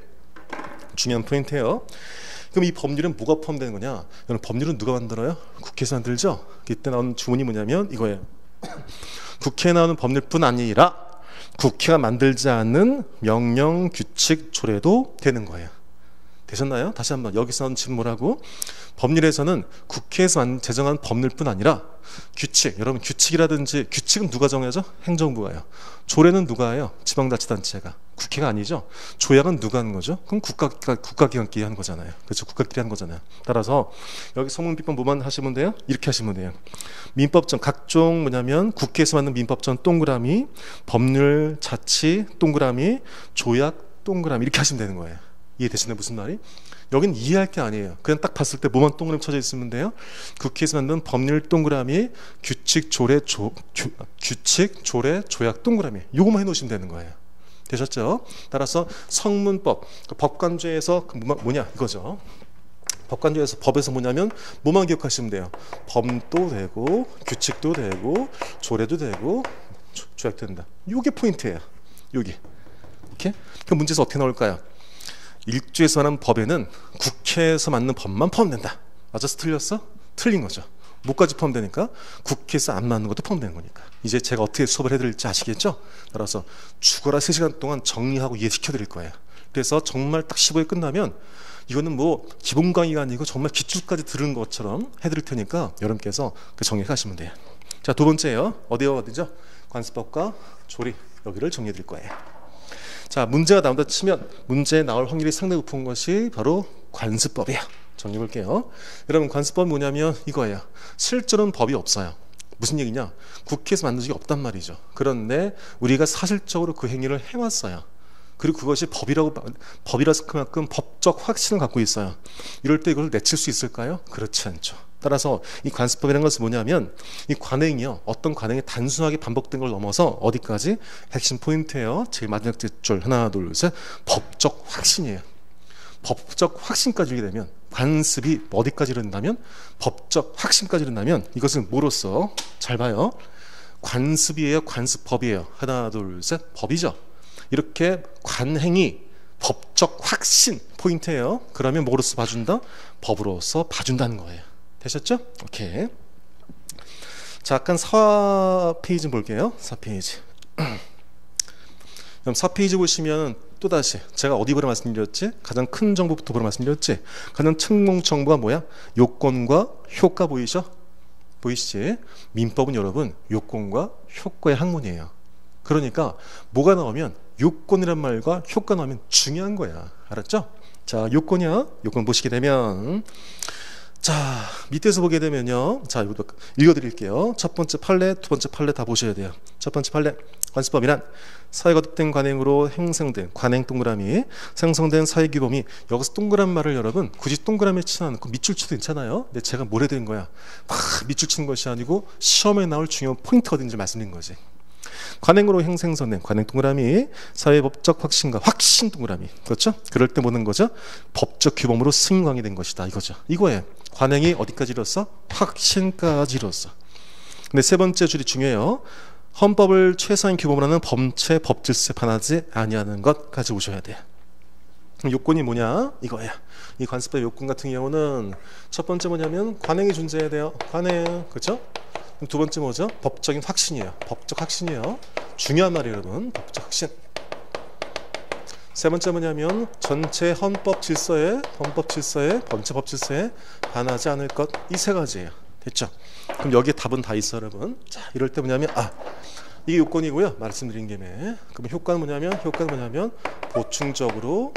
중요한 포인트예요. 그럼 이 법률은 뭐가 포함되는 거냐? 여러분 법률은 누가 만들어요? 국회에서 만들죠. 이때 나오는 주문이 뭐냐면 이거예요. 국회에 나오는 법률뿐 아니라 국회가 만들지 않는 명령, 규칙, 조례도 되는 거예요. 되셨나요? 다시 한번 여기서 나온 지금 뭐라고? 법률에서는 국회에서 제정한 법률뿐 아니라 규칙, 여러분 규칙이라든지 규칙은 누가 정해져? 행정부가요. 조례는 누가 해요? 지방자치단체가. 국회가 아니죠. 조약은 누가 하는 거죠? 그럼 국가기관끼리 하는 거잖아요. 그렇죠? 국가끼리 하는 거잖아요. 따라서 여기 성문비법 뭐만 하시면 돼요? 이렇게 하시면 돼요. 민법전 각종 뭐냐면 국회에서 만든 민법전 동그라미, 법률 자치 동그라미, 조약 동그라미 이렇게 하시면 되는 거예요. 이해되시나요? 무슨 말이? 여긴 이해할 게 아니에요. 그냥 딱 봤을 때 뭐만 동그라미 쳐져 있으면 돼요. 국회에서 만든 법률 동그라미, 규칙, 조례, 조약 동그라미 요거만 해놓으시면 되는 거예요. 되셨죠? 따라서 성문법, 법관조에서 뭐냐 이거죠. 법관조에서 법에서 뭐냐면 뭐만 기억하시면 돼요. 법도 되고 규칙도 되고 조례도 되고 조약도 된다. 요게 포인트예요. 요게. 오케이? 그 문제에서 어떻게 나올까요? 1조에서 하는 법에는 국회에서 맞는 법만 포함된다. 맞았어? 틀렸어? 틀린 거죠. 뭐까지 포함되니까? 국회에서 안 맞는 것도 포함되는 거니까. 이제 제가 어떻게 수업을 해드릴지 아시겠죠? 따라서 죽어라 3시간 동안 정리하고 이해시켜드릴 거예요. 그래서 정말 딱 15회 끝나면 이거는 뭐 기본 강의가 아니고 정말 기출까지 들은 것처럼 해드릴 테니까 여러분께서 그 정리하시면 돼요. 자, 두 번째요. 어디죠? 관습법과 조리. 여기를 정리해드릴 거예요. 자, 문제가 나온다 치면 문제에 나올 확률이 상당히 높은 것이 바로 관습법이에요. 정리해 볼게요. 여러분 관습법은 뭐냐면 이거예요. 실제로는 법이 없어요. 무슨 얘기냐? 국회에서 만든 적이 없단 말이죠. 그런데 우리가 사실적으로 그 행위를 해왔어요. 그리고 그것이 법이라서 그만큼 법적 확신을 갖고 있어요. 이럴 때 이걸 내칠 수 있을까요? 그렇지 않죠. 따라서 이 관습법이라는 것은 뭐냐면 이 관행이요, 어떤 관행이 단순하게 반복된 걸 넘어서 어디까지? 핵심 포인트예요. 제일 마지막 줄 하나 둘 셋, 법적 확신이에요. 법적 확신까지 이르게 되면, 관습이 어디까지 이른다면? 법적 확신까지 이른다면 이것은 뭐로써? 잘 봐요. 관습이에요, 관습법이에요? 하나 둘 셋, 법이죠. 이렇게 관행이 법적 확신 포인트예요. 그러면 뭐로서 봐준다? 법으로서 봐준다는 거예요. 되셨죠? 오케이. 자, 약간 4페이지 볼게요. 4페이지. 그럼 4페이지 보시면 또다시 제가 어디 보라 말씀드렸지? 가장 큰 정보부터 보라 말씀드렸지? 가장 큰 정보가 뭐야? 요건과 효과 보이죠? 보이시지? 민법은 여러분 요건과 효과의 학문이에요. 그러니까 뭐가 나오면 요건이란 말과 효과 나오면 중요한 거야. 알았죠? 자, 요건이야. 요건 보시게 되면, 자, 밑에서 보게 되면요. 자, 이것도 읽어드릴게요. 첫 번째 판례, 두 번째 판례 다 보셔야 돼요. 첫 번째 판례, 관습법이란 사회 거듭된 관행으로 형성된 관행 동그라미, 생성된 사회 규범이, 여기서 동그란 말을 여러분 굳이 동그라미에 치지 않고 밑줄 쳐도 괜찮아요. 근데 제가 뭘 해드린 거야? 막 밑줄 치는 것이 아니고 시험에 나올 중요한 포인트가 어딘지 말씀드린 거지. 관행으로 형성된 관행 동그라미, 사회법적 확신과 확신 동그라미. 그렇죠? 그럴 때 보는 거죠. 법적 규범으로 승강이 된 것이다. 이거죠. 이거예요. 관행이 어디까지 이뤘어? 확신까지 이뤘어. 근데 세 번째 줄이 중요해요. 헌법을 최소한 규범으로 하는 범죄 법질서에 반하지 아니하는 것까지 오셔야 돼요. 그럼 요건이 뭐냐? 이거야. 이 관습법 요건 같은 경우는 첫 번째 뭐냐면 관행이 존재해야 돼요. 관행. 그렇죠? 두 번째 뭐죠? 법적인 확신이에요. 법적 확신이에요. 중요한 말이에요, 여러분. 법적 확신. 세 번째 뭐냐면 전체 헌법 질서에, 범죄 법 질서에 반하지 않을 것. 이 세 가지예요. 됐죠? 그럼 여기에 답은 다 있어, 여러분. 자, 이럴 때 뭐냐면 이게 요건이고요. 말씀드린 김에. 그럼 효과는 뭐냐면 보충적으로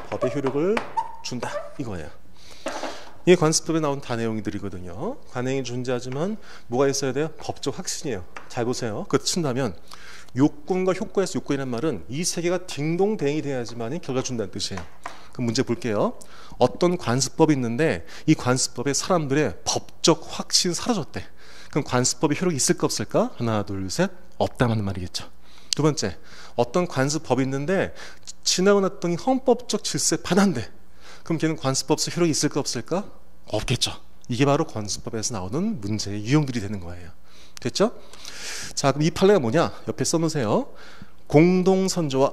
법의 효력을 준다. 이거예요. 이게 관습법에 나온 다 내용들이거든요. 관행이 존재하지만 뭐가 있어야 돼요? 법적 확신이에요. 잘 보세요. 그거 친다면 요건과 효과에서 요건이란 말은 이 세 개가 딩동댕이 돼야지만 결과 준다는 뜻이에요. 그럼 문제 볼게요. 어떤 관습법이 있는데 이 관습법에 사람들의 법적 확신이 사라졌대. 그럼 관습법의 효력이 있을까 없을까? 하나 둘 셋, 없다는 말이겠죠. 두 번째, 어떤 관습법이 있는데 지나고 났더니 헌법적 질서에 반한대. 그럼 걔는 관습법에서 효력이 있을까 없을까? 없겠죠. 이게 바로 관습법에서 나오는 문제의 유형들이 되는 거예요. 됐죠? 자, 그럼 이 판례가 뭐냐? 옆에 써놓으세요. 공동선조와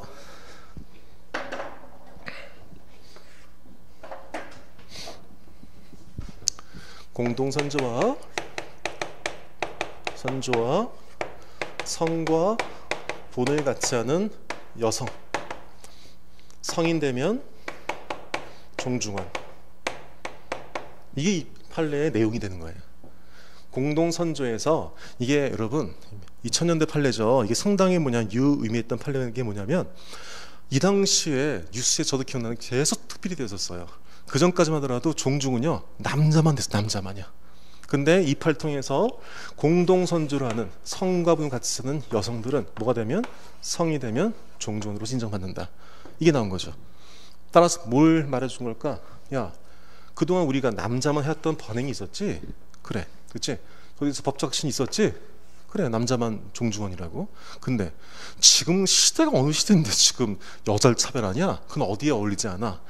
성과 본을 같이 하는 여성, 성인 되면 종중한. 이게 이 판례의 내용이 되는 거예요. 공동선조에서 이게 여러분 2000년대 판례죠. 이게 상당히 유의미했던 판례가 뭐냐면 이 당시에 뉴스에 저도 기억나는 게 계속 특필이 됐었어요. 그 전까지만 하더라도 종중은요 남자만 됐어. 남자만이야. 근데 이 판을 통해서 공동선조를 하는 성과 분 같이 사는 여성들은 뭐가 되면 성이 되면 종중으로 인정받는다. 이게 나온 거죠. 따라서 뭘 말해준 걸까? 야, 그동안 우리가 남자만 했던 반응이 있었지? 그래, 그치? 거기서 법적 확신이 있었지? 그래, 남자만 종중원이라고. 근데 지금 시대가 어느 시대인데 지금 여자를 차별하냐? 그건 어디에 어울리지 않아?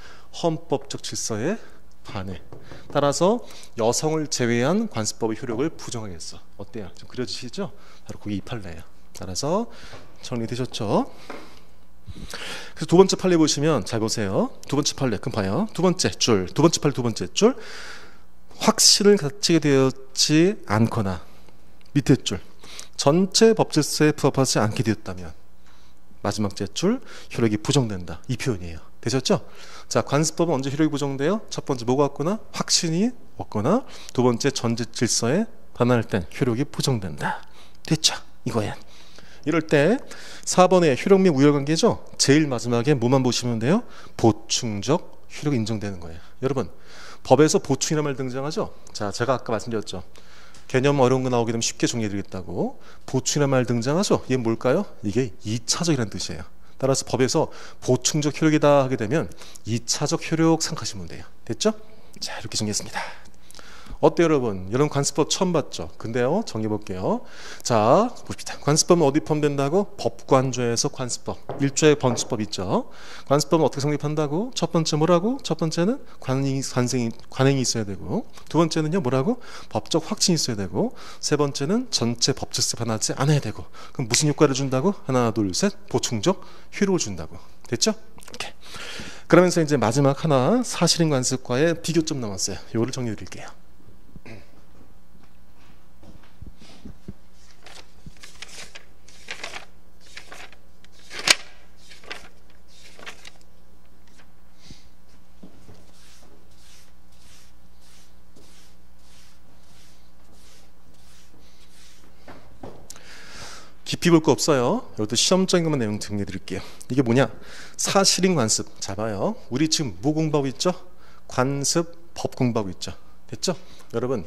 헌법적 질서에 반해. 따라서 여성을 제외한 관습법의 효력을 부정하겠어. 어때요? 좀 그려지시죠? 바로 그게 이 판례예요. 따라서 정리되셨죠? 그래서 두 번째 판례 보시면 잘 보세요. 두 번째 판례, 그럼 봐요. 두 번째 판례 두 번째 줄. 확신을 갖추게 되었지 않거나 밑에 줄. 전체 법질서에 부합하지 않게 되었다면 마지막 줄 효력이 부정된다. 이 표현이에요. 되셨죠? 자, 관습법은 언제 효력이 부정돼요? 첫 번째 뭐가 없거나 확신이 없거나 두 번째 전체 질서에 반할 땐 효력이 부정된다. 됐죠? 이거야. 이럴 때 4번의 효력 및 우열관계죠. 제일 마지막에 뭐만 보시면 돼요? 보충적 효력이 인정되는 거예요. 여러분, 법에서 보충이라는 말 등장하죠. 자, 제가 아까 말씀드렸죠. 개념 어려운 거 나오게 되면 쉽게 정리해드리겠다고. 보충이라는 말 등장하죠. 이게 뭘까요? 이게 2차적이라는 뜻이에요. 따라서 법에서 보충적 효력이다 하게 되면 2차적 효력 생각하시면 돼요. 됐죠? 자, 이렇게 정리했습니다. 어때요, 여러분? 여러분 관습법 처음 봤죠? 근데요, 정리해 볼게요. 자, 봅시다. 관습법은 어디 포함된다고? 법관조에서 관습법. 1조의 번수법 있죠? 관습법은 어떻게 성립한다고? 첫 번째 뭐라고? 첫 번째는 관행이 있어야 되고, 두 번째는요, 뭐라고? 법적 확신이 있어야 되고, 세 번째는 전체 법질서 변하지 않아야 되고. 그럼 무슨 효과를 준다고? 하나, 둘, 셋. 보충적 효력을 준다고. 됐죠? 이렇게. 그러면서 이제 마지막 하나, 사실인 관습과의 비교점 남았어요. 이거를 정리해 드릴게요. 깊이 볼 거 없어요. 이것도 시험적인 것만 내용 정리해 드릴게요. 이게 뭐냐? 사실인 관습. 자, 봐요. 우리 지금 뭐 공부하고 있죠? 관습, 법 공부하고 있죠. 됐죠? 여러분,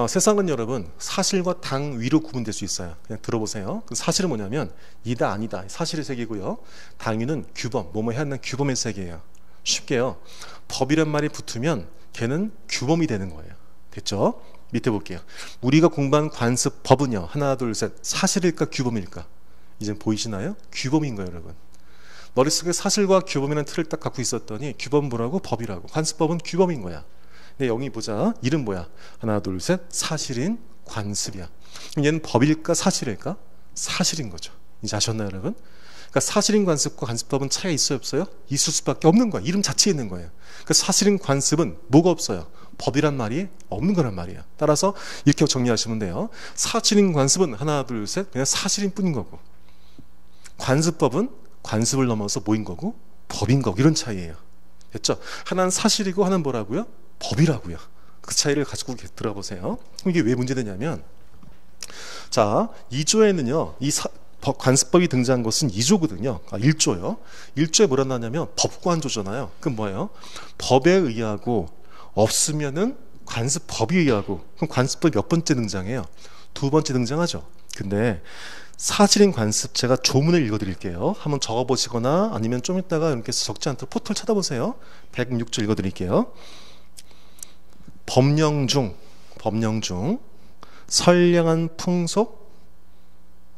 세상은 여러분 사실과 당위로 구분될 수 있어요. 그냥 들어보세요. 사실은 뭐냐면 이다 아니다 사실의 세계고요. 당위는 규범, 뭐뭐 해야 한다는 규범의 세계예요. 쉽게요. 법이란 말이 붙으면 걔는 규범이 되는 거예요. 됐죠? 밑에 볼게요. 우리가 공부한 관습 법은요. 하나, 둘, 셋. 사실일까 규범일까? 이제 보이시나요? 규범인 거예요, 여러분. 머릿속에 사실과 규범이라는 틀을 딱 갖고 있었더니 규범 뭐라고? 법이라고. 관습법은 규범인 거야. 근데 여기 보자. 이름 뭐야? 하나, 둘, 셋. 사실인 관습이야. 그럼 얘는 법일까? 사실일까? 사실인 거죠. 이제 아셨나요, 여러분? 그러니까 사실인 관습과 관습법은 차이가 있어요, 없어요? 있을 수밖에 없는 거야. 이름 자체에 있는 거예요. 그러니까 사실인 관습은 뭐가 없어요? 법이란 말이 없는 거란 말이야. 따라서 이렇게 정리하시면 돼요. 사실인 관습은 하나, 둘, 셋. 그냥 사실인 뿐인 거고, 관습법은 관습을 넘어서 뭐인 거고? 법인 거고. 이런 차이예요. 됐죠? 하나는 사실이고 하나는 뭐라고요? 법이라고요. 그 차이를 가지고 들어보세요. 그럼 이게 왜 문제되냐면, 자, 2조에는요 이 관습법이 등장한 것은 2조거든요. 1조요. 1조에 뭐라 나냐면 법관조잖아요. 그럼 뭐예요? 법에 의하고 없으면은 관습법에 의하고. 그럼 관습법이 몇 번째 등장해요? 두 번째 등장하죠. 근데 사실인 관습, 제가 조문을 읽어드릴게요. 한번 적어보시거나 아니면 좀 이따가 이렇게 적지 않도록 포털 찾아보세요. 106조 읽어드릴게요. 법령 중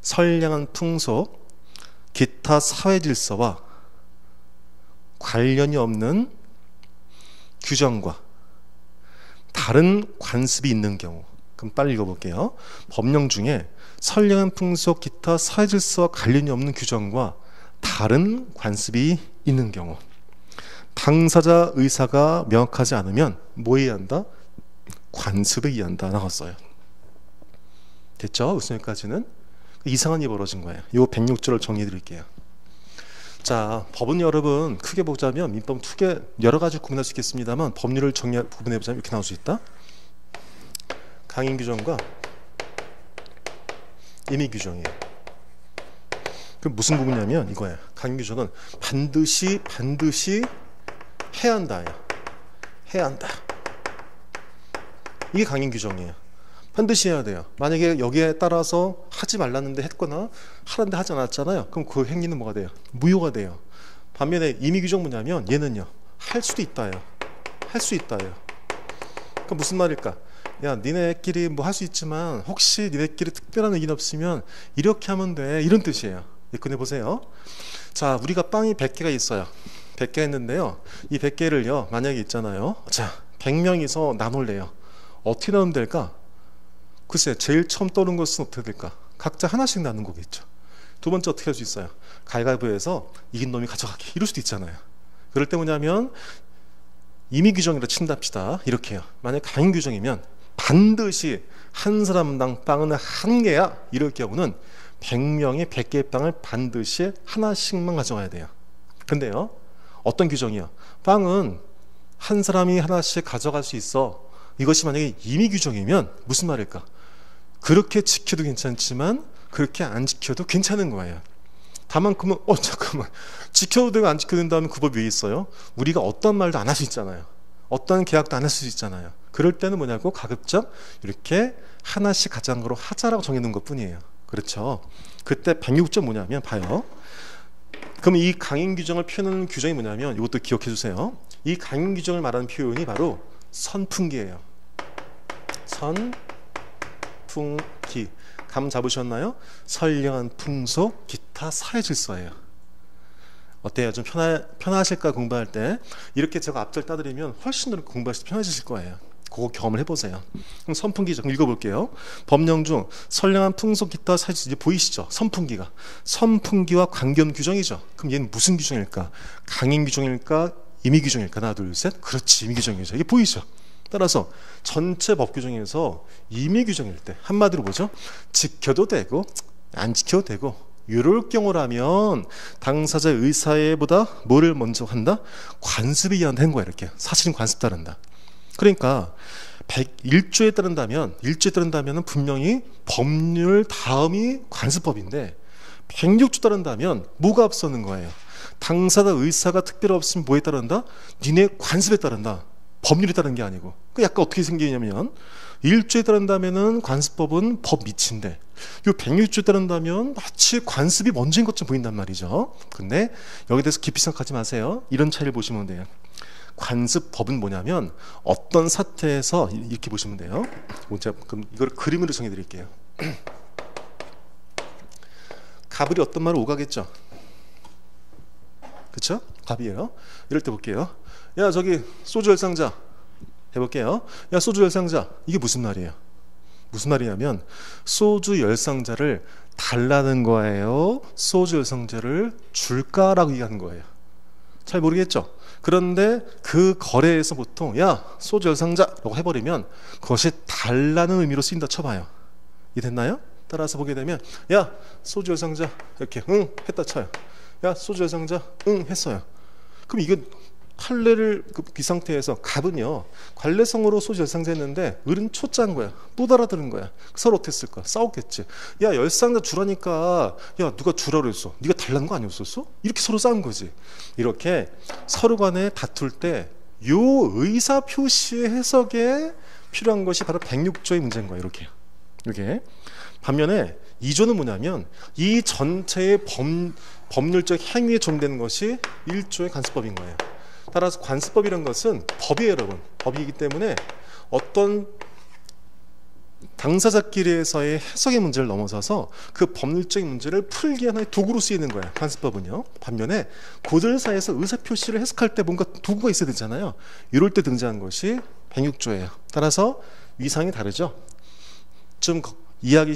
선량한 풍속, 기타 사회 질서와 관련이 없는 규정과 다른 관습이 있는 경우. 그럼 빨리 읽어볼게요. 법령 중에 선량한 풍속, 기타 사회 질서와 관련이 없는 규정과 다른 관습이 있는 경우, 당사자 의사가 명확하지 않으면 뭐 해야 한다? 관습에 의한다 나왔어요. 됐죠? 무슨 여기까지는 이상한 일이 벌어진 거예요. 이 106조를 정리해 드릴게요. 자, 법은 여러분 크게 보자면 민법 두 개 여러 가지 구분할 수 있겠습니다만, 법률을 구분해 보자면 이렇게 나올 수 있다. 강행 규정과 임의 규정이에요. 그럼 무슨 부분이냐면 이거예요. 강행 규정은 반드시 해야 한다예요. 해야 한다. 이게 강행 규정이에요. 반드시 해야 돼요. 만약에 여기에 따라서 하지 말랐는데 했거나 하라는데 하지 않았잖아요. 그럼 그 행위는 뭐가 돼요? 무효가 돼요. 반면에 임의 규정 뭐냐면 얘는요, 할 수도 있다예요. 할 수 있다예요. 그럼 무슨 말일까? 야, 니네끼리 뭐 할 수 있지만 혹시 니네끼리 특별한 의견 없으면 이렇게 하면 돼. 이런 뜻이에요. 꺼내 보세요. 자, 우리가 빵이 100개가 있어요. 100개 했는데요. 이 100개를요, 만약에 있잖아요. 자, 100명이서 나눌래요. 어떻게 나누면 될까? 글쎄, 제일 처음 떠오른 것은 어떻게 될까? 각자 하나씩 나눈 거겠죠. 두 번째 어떻게 할 수 있어요? 가위바위보해서 이긴 놈이 가져가게. 이럴 수도 있잖아요. 그럴 때 뭐냐면 임의 규정이라 친답시다. 이렇게 해요. 만약 강행 규정이면 반드시 한 사람당 빵은 한 개야. 이럴 경우는 100명이 100개의 빵을 반드시 하나씩만 가져가야 돼요. 근데요, 어떤 규정이요? 빵은 한 사람이 하나씩 가져갈 수 있어. 이것이 만약에 임의 규정이면 무슨 말일까? 그렇게 지켜도 괜찮지만 그렇게 안 지켜도 괜찮은 거예요. 다만 그러면 잠깐만, 지켜도 되고 안 지켜도 된다면 그 법이 왜 있어요? 우리가 어떤 말도 안 할 수 있잖아요. 어떤 계약도 안 할 수 있잖아요. 그럴 때는 뭐냐고 가급적 이렇게 하나씩 가장으로 하자라고 정해놓은 것 뿐이에요. 그렇죠? 그때 106조 뭐냐면 봐요. 그럼 이 강행 규정을 표현하는 규정이 뭐냐면 이것도 기억해 주세요. 이 강행 규정을 말하는 표현이 바로 선풍기예요. 선풍기. 감 잡으셨나요? 선량한 풍속, 기타 사회 질서예요. 어때요? 좀 편하실까 공부할 때? 이렇게 제가 앞절 따드리면 훨씬 더 공부하실 때 편해지실 거예요. 그거 경험을 해보세요. 그럼 선풍기 좀 읽어볼게요. 법령 중 선량한 풍속, 기타 사회 질서, 이제 보이시죠? 선풍기가. 선풍기와 관계없는 규정이죠. 그럼 얘는 무슨 규정일까? 강행 규정일까? 임의 규정일까? 하나, 둘, 셋. 그렇지, 임의 규정이죠. 이게 보이죠? 따라서 전체 법 규정에서 임의 규정일 때 한마디로 뭐죠? 지켜도 되고 안 지켜도 되고 이럴 경우라면 당사자의 의사에보다 뭐를 먼저 한다? 관습에 의한다 한 거야. 이렇게 사실은 관습 따른다. 그러니까 101조에 따른다면 1조에 따른다면 분명히 법률 다음이 관습법인데 106조 따른다면 뭐가 앞서는 거예요? 당사자 의사가 특별히 없으면 뭐에 따른다? 니네 관습에 따른다. 법률에 따른 게 아니고. 그 약간 어떻게 생기냐면 1조에 따른다면은 관습법은 법 밑인데 요 106조에 따른다면 마치 관습이 먼저인 것처럼 보인단 말이죠. 근데 여기에 대해서 깊이 생각하지 마세요. 이런 차이를 보시면 돼요. 관습법은 뭐냐면 어떤 사태에서 이렇게 보시면 돼요. 제가 그럼 이걸 그림으로 정해 드릴게요. 가불이 어떤 말을 오가겠죠. 그쵸? 갑이에요. 이럴 때 볼게요. 야 저기 소주 열상자 해볼게요. 야 소주 열상자. 이게 무슨 말이에요? 무슨 말이냐면 소주 열상자를 달라는 거예요? 소주 열상자를 줄까라고 얘기하는 거예요. 잘 모르겠죠? 그런데 그 거래에서 보통 야 소주 열상자라고 해버리면 그것이 달라는 의미로 쓰인다 쳐봐요. 이해됐나요? 따라서 보게 되면 야 소주 열상자 이렇게 응 했다 쳐요. 야 소주 열상자 응 했어요. 그럼 이거 판례를 그 상태에서 갑은요 관례성으로 소주 열상자 했는데 을은 초짜인 거야. 못 알아들은 거야. 서로 어떻게 쓸 거야? 싸웠겠지. 야 열상자 주라니까 야 누가 주라고 했어? 네가 달라는 거 아니었었어? 이렇게 서로 싸운 거지. 이렇게 서로 간에 다툴 때 요 의사 표시의 해석에 필요한 것이 바로 106조의 문제인 거야. 이렇게 반면에 2조는 뭐냐면 이 전체의 법률적 행위에 적용되는 것이 1조의 관습법인 거예요. 따라서 관습법이라는 것은 법이에요, 여러분. 법이기 때문에 어떤 당사자끼리에서의 해석의 문제를 넘어서서 그 법률적인 문제를 풀기 위한 하나의 도구로 쓰이는 거예요. 관습법은요. 반면에 고들 사이에서 의사표시를 해석할 때 뭔가 도구가 있어야 되잖아요. 이럴 때 등장한 것이 106조예요. 따라서 위상이 다르죠. 좀 이해하기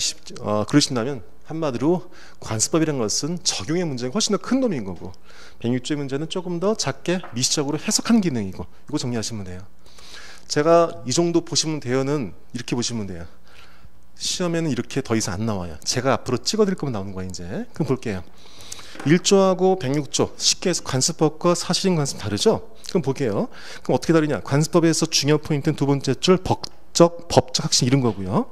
그러신다면 한마디로 관습법이라는 것은 적용의 문제가 훨씬 더 큰 놈인 거고 106조의 문제는 조금 더 작게 미시적으로 해석하는 기능이고 이거 정리하시면 돼요. 제가 이 정도 보시면 돼요는 이렇게 보시면 돼요. 시험에는 이렇게 더 이상 안 나와요. 제가 앞으로 찍어드릴 거면 나오는 거예요. 이제 그럼 볼게요. 1조하고 106조 쉽게 해서 관습법과 사실인 관습 다르죠? 그럼 볼게요. 그럼 어떻게 다르냐? 관습법에서 중요한 포인트는 두 번째 줄 법적 확신 이런 거고요.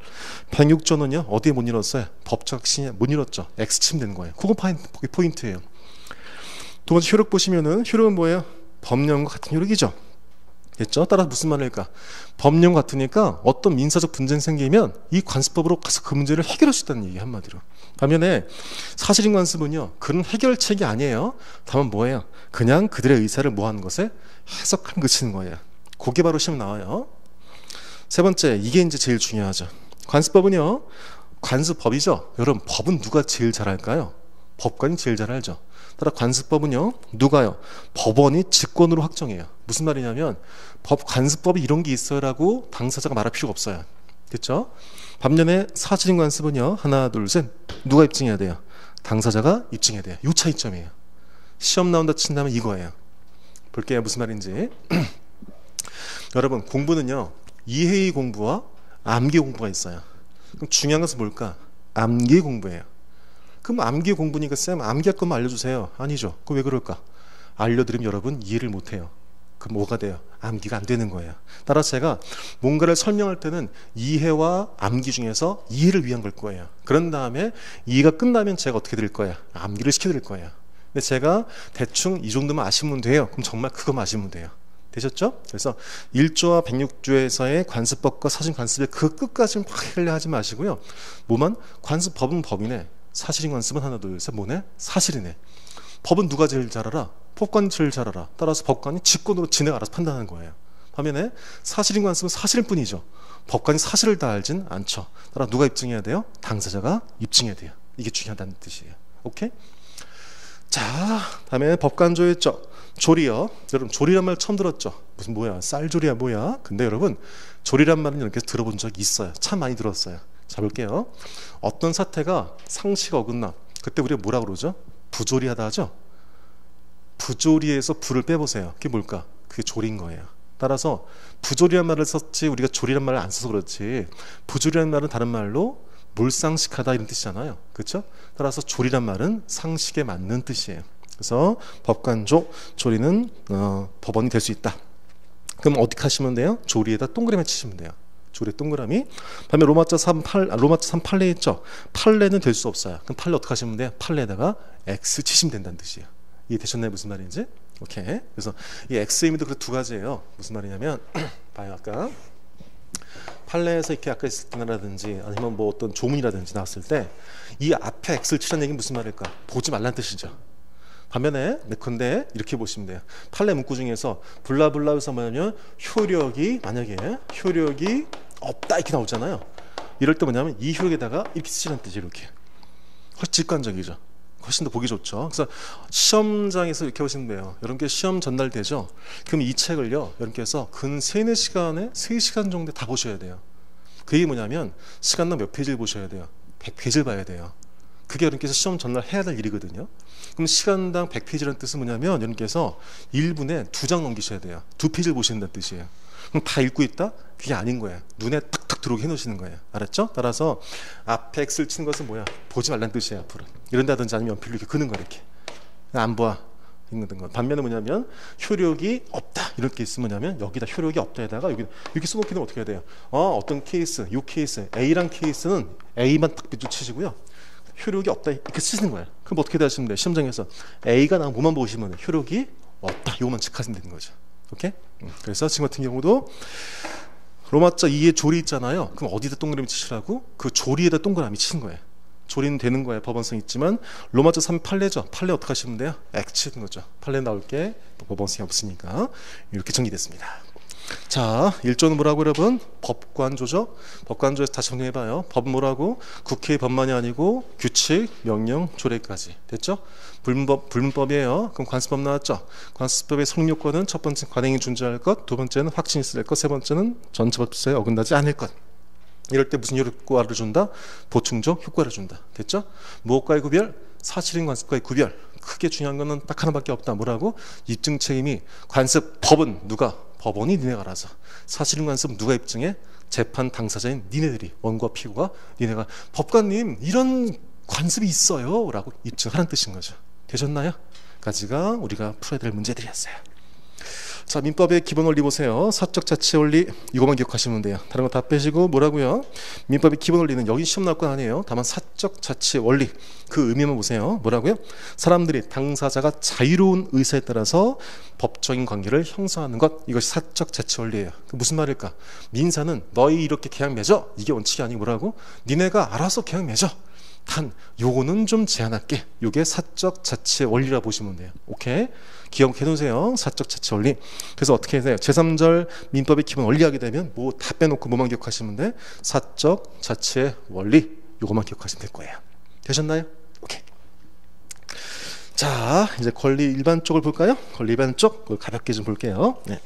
106조는요 어디에 못 이뤘어요? 법적 확신이 못 이뤘죠. X침 되는 거예요. 그거 포인트예요. 두 번째 효력 보시면은 효력은 뭐예요? 법령과 같은 효력이죠. 됐죠? 따라서 무슨 말일까? 법령 같으니까 어떤 민사적 분쟁 생기면 이 관습법으로 가서 그 문제를 해결할 수 있다는 얘기 한마디로. 반면에 사실인 관습은요 그런 해결책이 아니에요. 다만 뭐예요? 그냥 그들의 의사를 모아는 것에 해석하는 그치는 거예요. 그게 바로 시험 나와요. 세 번째, 이게 이제 제일 중요하죠. 관습법은요 관습법이죠. 여러분 법은 누가 제일 잘 알까요? 법관이 제일 잘 알죠. 따라 관습법은요 누가요? 법원이 직권으로 확정해요. 무슨 말이냐면 관습법이 이런 게 있어라고 당사자가 말할 필요가 없어요. 됐죠? 반면에 사실인 관습은요 하나 둘 셋 누가 입증해야 돼요? 당사자가 입증해야 돼요. 이 차이점이에요. 시험 나온다 친다면 이거예요. 볼게요 무슨 말인지. 여러분 공부는요 이해의 공부와 암기 공부가 있어요. 그럼 중요한 것은 뭘까? 암기 공부예요. 그럼 암기 공부니까 쌤 암기할 것만 알려주세요. 아니죠. 그럼 왜 그럴까? 알려드리면 여러분 이해를 못해요. 그럼 뭐가 돼요? 암기가 안 되는 거예요. 따라서 제가 뭔가를 설명할 때는 이해와 암기 중에서 이해를 위한 걸 거예요. 그런 다음에 이해가 끝나면 제가 어떻게 드릴 거예요? 암기를 시켜드릴 거예요. 근데 제가 대충 이 정도만 아시면 돼요. 그럼 정말 그거만 아시면 돼요. 되셨죠? 그래서 1조와 106조에서의 관습법과 사실관습의 그 끝까지 막 헷갈려 하지 마시고요. 뭐만? 관습법은 법이네. 사실인 관습은 하나 둘 셋 뭐네? 사실이네. 법은 누가 제일 잘 알아? 법관이 제일 잘 알아. 따라서 법관이 직권으로 지네가 알아서 판단하는 거예요. 반면에 사실인 관습은 사실일 뿐이죠. 법관이 사실을 다 알진 않죠. 따라 누가 입증해야 돼요? 당사자가 입증해야 돼요. 이게 중요하다는 뜻이에요. 오케이? 자, 다음에 법관조였죠. 조리요. 여러분 조리란 말 처음 들었죠? 무슨 뭐야? 쌀조리야 뭐야? 근데 여러분 조리란 말은 이렇게 들어본 적이 있어요. 참 많이 들었어요. 자, 볼게요. 어떤 사태가 상식 어긋나. 그때 우리가 뭐라 그러죠? 부조리하다 하죠? 부조리에서 부를 빼보세요. 그게 뭘까? 그게 조리인 거예요. 따라서 부조리란 말을 썼지 우리가 조리란 말을 안 써서 그렇지 부조리란 말은 다른 말로 몰상식하다 이런 뜻이잖아요. 그렇죠? 따라서 조리란 말은 상식에 맞는 뜻이에요. 그래서 법관조, 조리는 법원이 될 수 있다. 그럼 어떻게 하시면 돼요? 조리에다 동그라미 치시면 돼요. 조리에 동그라미. 다음에 로마자 3 판례 있죠? 판례는 될 수 없어요. 그럼 판례 어떻게 하시면 돼요? 판례에다가 X 치시면 된다는 뜻이에요. 이해되셨나요? 무슨 말인지? 오케이. 그래서 이 X의 의미도 그 두 가지예요. 무슨 말이냐면 봐요. 아까 판례에서 이렇게 아까 있을 때라든지 아니면 뭐 어떤 조문이라든지 나왔을 때 이 앞에 X를 치라는 얘기는 무슨 말일까? 보지 말라는 뜻이죠. 반면에 근데 이렇게 보시면 돼요. 판례 문구 중에서 블라블라에서 뭐냐면 효력이 만약에 효력이 없다 이렇게 나오잖아요. 이럴 때 뭐냐면 이 효력에다가 이렇게 쓰시라는 뜻이에요. 이렇게 훨씬 직관적이죠. 훨씬 더 보기 좋죠. 그래서 시험장에서 이렇게 보시면 돼요. 여러분께 시험 전달되죠. 그럼 이 책을요, 여러분께서 근 3, 4시간에 3시간 정도 다 보셔야 돼요. 그게 뭐냐면 시간당 몇 페이지를 보셔야 돼요? 100페이지를 봐야 돼요. 그게 여러분께서 시험 전달해야 될 일이거든요. 그럼 시간당 100페이지라는 뜻은 뭐냐면 여러분께서 1분에 2장 넘기셔야 돼요. 2페이지를 보신다는 뜻이에요. 그럼 다 읽고 있다? 그게 아닌 거예요. 눈에 탁탁 들어오게 해놓으시는 거예요. 알았죠? 따라서 앞에 X를 치는 것은 뭐야? 보지 말라는 뜻이에요. 앞으로 이런다든지 아니면 연필로 이렇게 그는 거 이렇게 안 봐. 읽는 거. 반면에 뭐냐면 효력이 없다 이렇게 있으면 뭐냐면 여기다 효력이 없다에다가 여기 이렇게 써놓기는 어떻게 해야 돼요? 어떤 케이스, 이 케이스 A란 케이스는 A만 딱 비추 치시고요. 효력이 없다 이렇게 쓰시는 거예요. 그럼 어떻게 하시면 돼요? 시험장에서 A가 나온 뭐만 보시면 돼요? 효력이 없다 이거만 체크하시면 되는 거죠. 오케이? 그래서 지금 같은 경우도 로마자 2의 조리 있잖아요. 그럼 어디다 동그라미 치시라고? 그 조리에다 동그라미 치는 거예요. 조리는 되는 거예요. 법원성 있지만 로마자 3 판례죠. 판례 어떻게 하시면 돼요? X 치는 거죠. 판례 나올 게 법원성이 없으니까 이렇게 정리됐습니다. 자, 1조는 뭐라고 여러분? 법관조죠. 법관조에서 다시 정리해봐요. 법은 뭐라고? 국회의 법만이 아니고 규칙, 명령, 조례까지 됐죠? 불문법이에요. 그럼 관습법 나왔죠? 관습법의 성립요건은 첫 번째 관행이 존재할 것, 두 번째는 확신이 있을 것, 세 번째는 전체법제에 어긋나지 않을 것. 이럴 때 무슨 효과를 준다? 보충적 효과를 준다. 됐죠? 무엇과의 구별? 사실인 관습과의 구별. 크게 중요한 거는 딱 하나밖에 없다. 뭐라고? 입증 책임이 관습 법은 누가? 법원이 니네가 알아서. 사실인 관습은 누가 입증해? 재판 당사자인 니네들이, 원고와 피고가 니네가 법관님 이런 관습이 있어요 라고 입증하는 뜻인 거죠. 되셨나요? 까지가 우리가 풀어야 될 문제들이었어요. 자, 민법의 기본 원리 보세요. 사적 자치 원리 이것만 기억하시면 돼요. 다른 거 다 빼시고 뭐라고요? 민법의 기본 원리는 여기 시험 나올 건 아니에요. 다만 사적 자치 원리 그 의미만 보세요. 뭐라고요? 사람들이 당사자가 자유로운 의사에 따라서 법적인 관계를 형성하는 것, 이것이 사적 자치 원리예요. 그 무슨 말일까? 민사는 너희 이렇게 계약 맺어 이게 원칙이 아니고 뭐라고? 니네가 알아서 계약 맺어. 단 요거는 좀 제한할게. 요게 사적 자치의 원리라 보시면 돼요. 오케이? 기억해 놓으세요. 사적 자치 원리. 그래서 어떻게 해야 돼요? 제3절 민법의 기본 원리 하게 되면 뭐 다 빼놓고 뭐만 기억하시면 돼? 사적 자치의 원리. 요거만 기억하시면 될 거예요. 되셨나요? 오케이. 자, 이제 권리 일반 쪽을 볼까요? 권리 일반 쪽 가볍게 좀 볼게요. 네.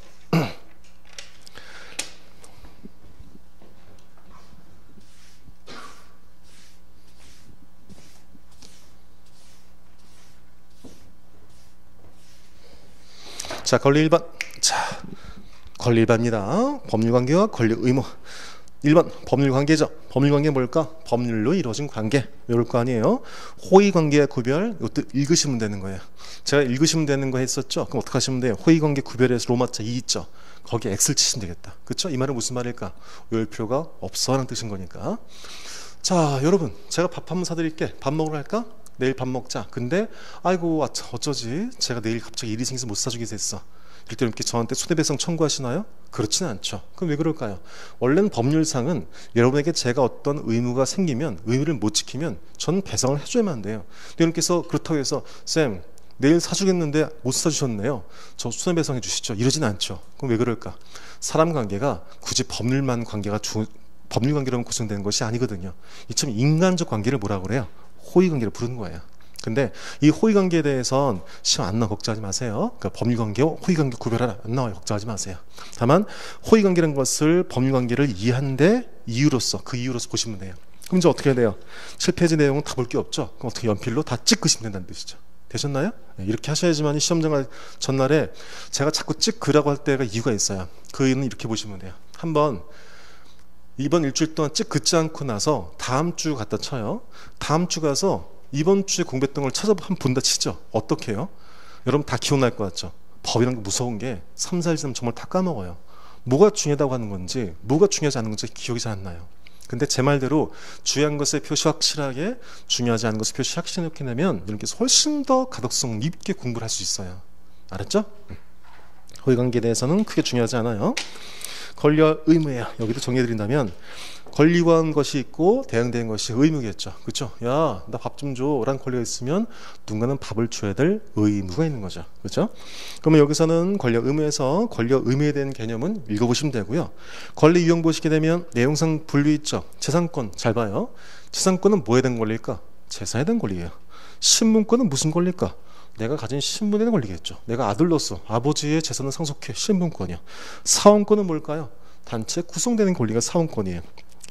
자, 권리 일반. 자, 권리 일반입니다. 법률 관계와 권리 의무. 1번 법률 관계죠. 법률 관계 뭘까? 법률로 이루어진 관계. 이럴 거 아니에요. 호의 관계의 구별. 이것도 읽으시면 되는 거예요. 제가 읽으시면 되는 거 했었죠. 그럼 어떻게 하시면 돼요? 호의 관계 구별에서 로마자 2 있죠. 거기에 X를 치시면 되겠다. 그렇죠? 이 말은 무슨 말일까? 외울 필요가 없어 하는 뜻인 거니까. 자, 여러분, 제가 밥 한번 사드릴게. 밥 먹으러 갈까? 내일 밥 먹자. 근데 아이고 어쩌지? 제가 내일 갑자기 일이 생겨서 못 사주게 됐어. 이렇게 저한테 손해배상 청구하시나요? 그렇지는 않죠. 그럼 왜 그럴까요? 원래는 법률상은 여러분에게 제가 어떤 의무가 생기면 의무를 못 지키면 전 배상을 해줘야만 돼요. 여러분께서 그렇다고 해서 쌤 내일 사주겠는데 못 사주셨네요. 저 손해배상해 주시죠. 이러진 않죠. 그럼 왜 그럴까? 사람 관계가 굳이 법률만 관계가 법률 관계로만 구성되는 것이 아니거든요. 이처럼 인간적 관계를 뭐라고 그래요? 호의관계를 부르는 거예요. 근데 이 호의관계에 대해선 시험 안 나와 걱정하지 마세요. 그러니까 법률관계와 호의관계 구별하라 안 나와요. 걱정하지 마세요. 다만 호의관계라는 것을 법률관계를 이해하는데 이유로서 그 이유로서 보시면 돼요. 그럼 이제 어떻게 해야 돼요? 7페이지 내용은 다 볼 게 없죠. 그럼 어떻게 연필로 다 찍으시면 된다는 뜻이죠. 되셨나요? 네, 이렇게 하셔야지만 시험장 전날에 제가 자꾸 찍으라고 할 때가 이유가 있어요. 그 이유는 이렇게 보시면 돼요. 한번 이번 일주일 동안 찍 긋지 않고 나서 다음 주 갖다 쳐요. 다음 주 가서 이번 주에 공부했던 걸 찾아 한번 본다 치죠. 어떻게 해요? 여러분 다 기억날 것 같죠? 법이라는 게 무서운 게 3, 4일 지나면 정말 다 까먹어요. 뭐가 중요하다고 하는 건지 뭐가 중요하지 않은 건지 기억이 잘 안 나요. 근데 제 말대로 중요한 것에 표시 확실하게 중요하지 않은 것에 표시 확실히 놓게 되면 여러분께서 훨씬 더 가독성 있게 공부를 할 수 있어요. 알았죠? 호의관계에 대해서는 크게 중요하지 않아요. 권리와 의무예요. 여기도 정리해드린다면 권리한 것이 있고 대응된 것이 의무겠죠. 그렇죠? 야, 나 밥 좀 줘 라는 권리가 있으면 누군가는 밥을 줘야 될 의무가 있는 거죠. 그렇죠? 그러면 여기서는 권리와 의무에서 권리와 의무에 대한 개념은 읽어보시면 되고요. 권리 유형 보시게 되면 내용상 분류 있죠. 재산권 잘 봐요. 재산권은 뭐에 대한 권리일까? 재산에 대한 권리예요. 신분권은 무슨 권리일까? 내가 가진 신분에 대한 권리겠죠. 내가 아들로서 아버지의 재산을 상속해 신분권이요. 사원권은 뭘까요? 단체 구성되는 권리가 사원권이에요.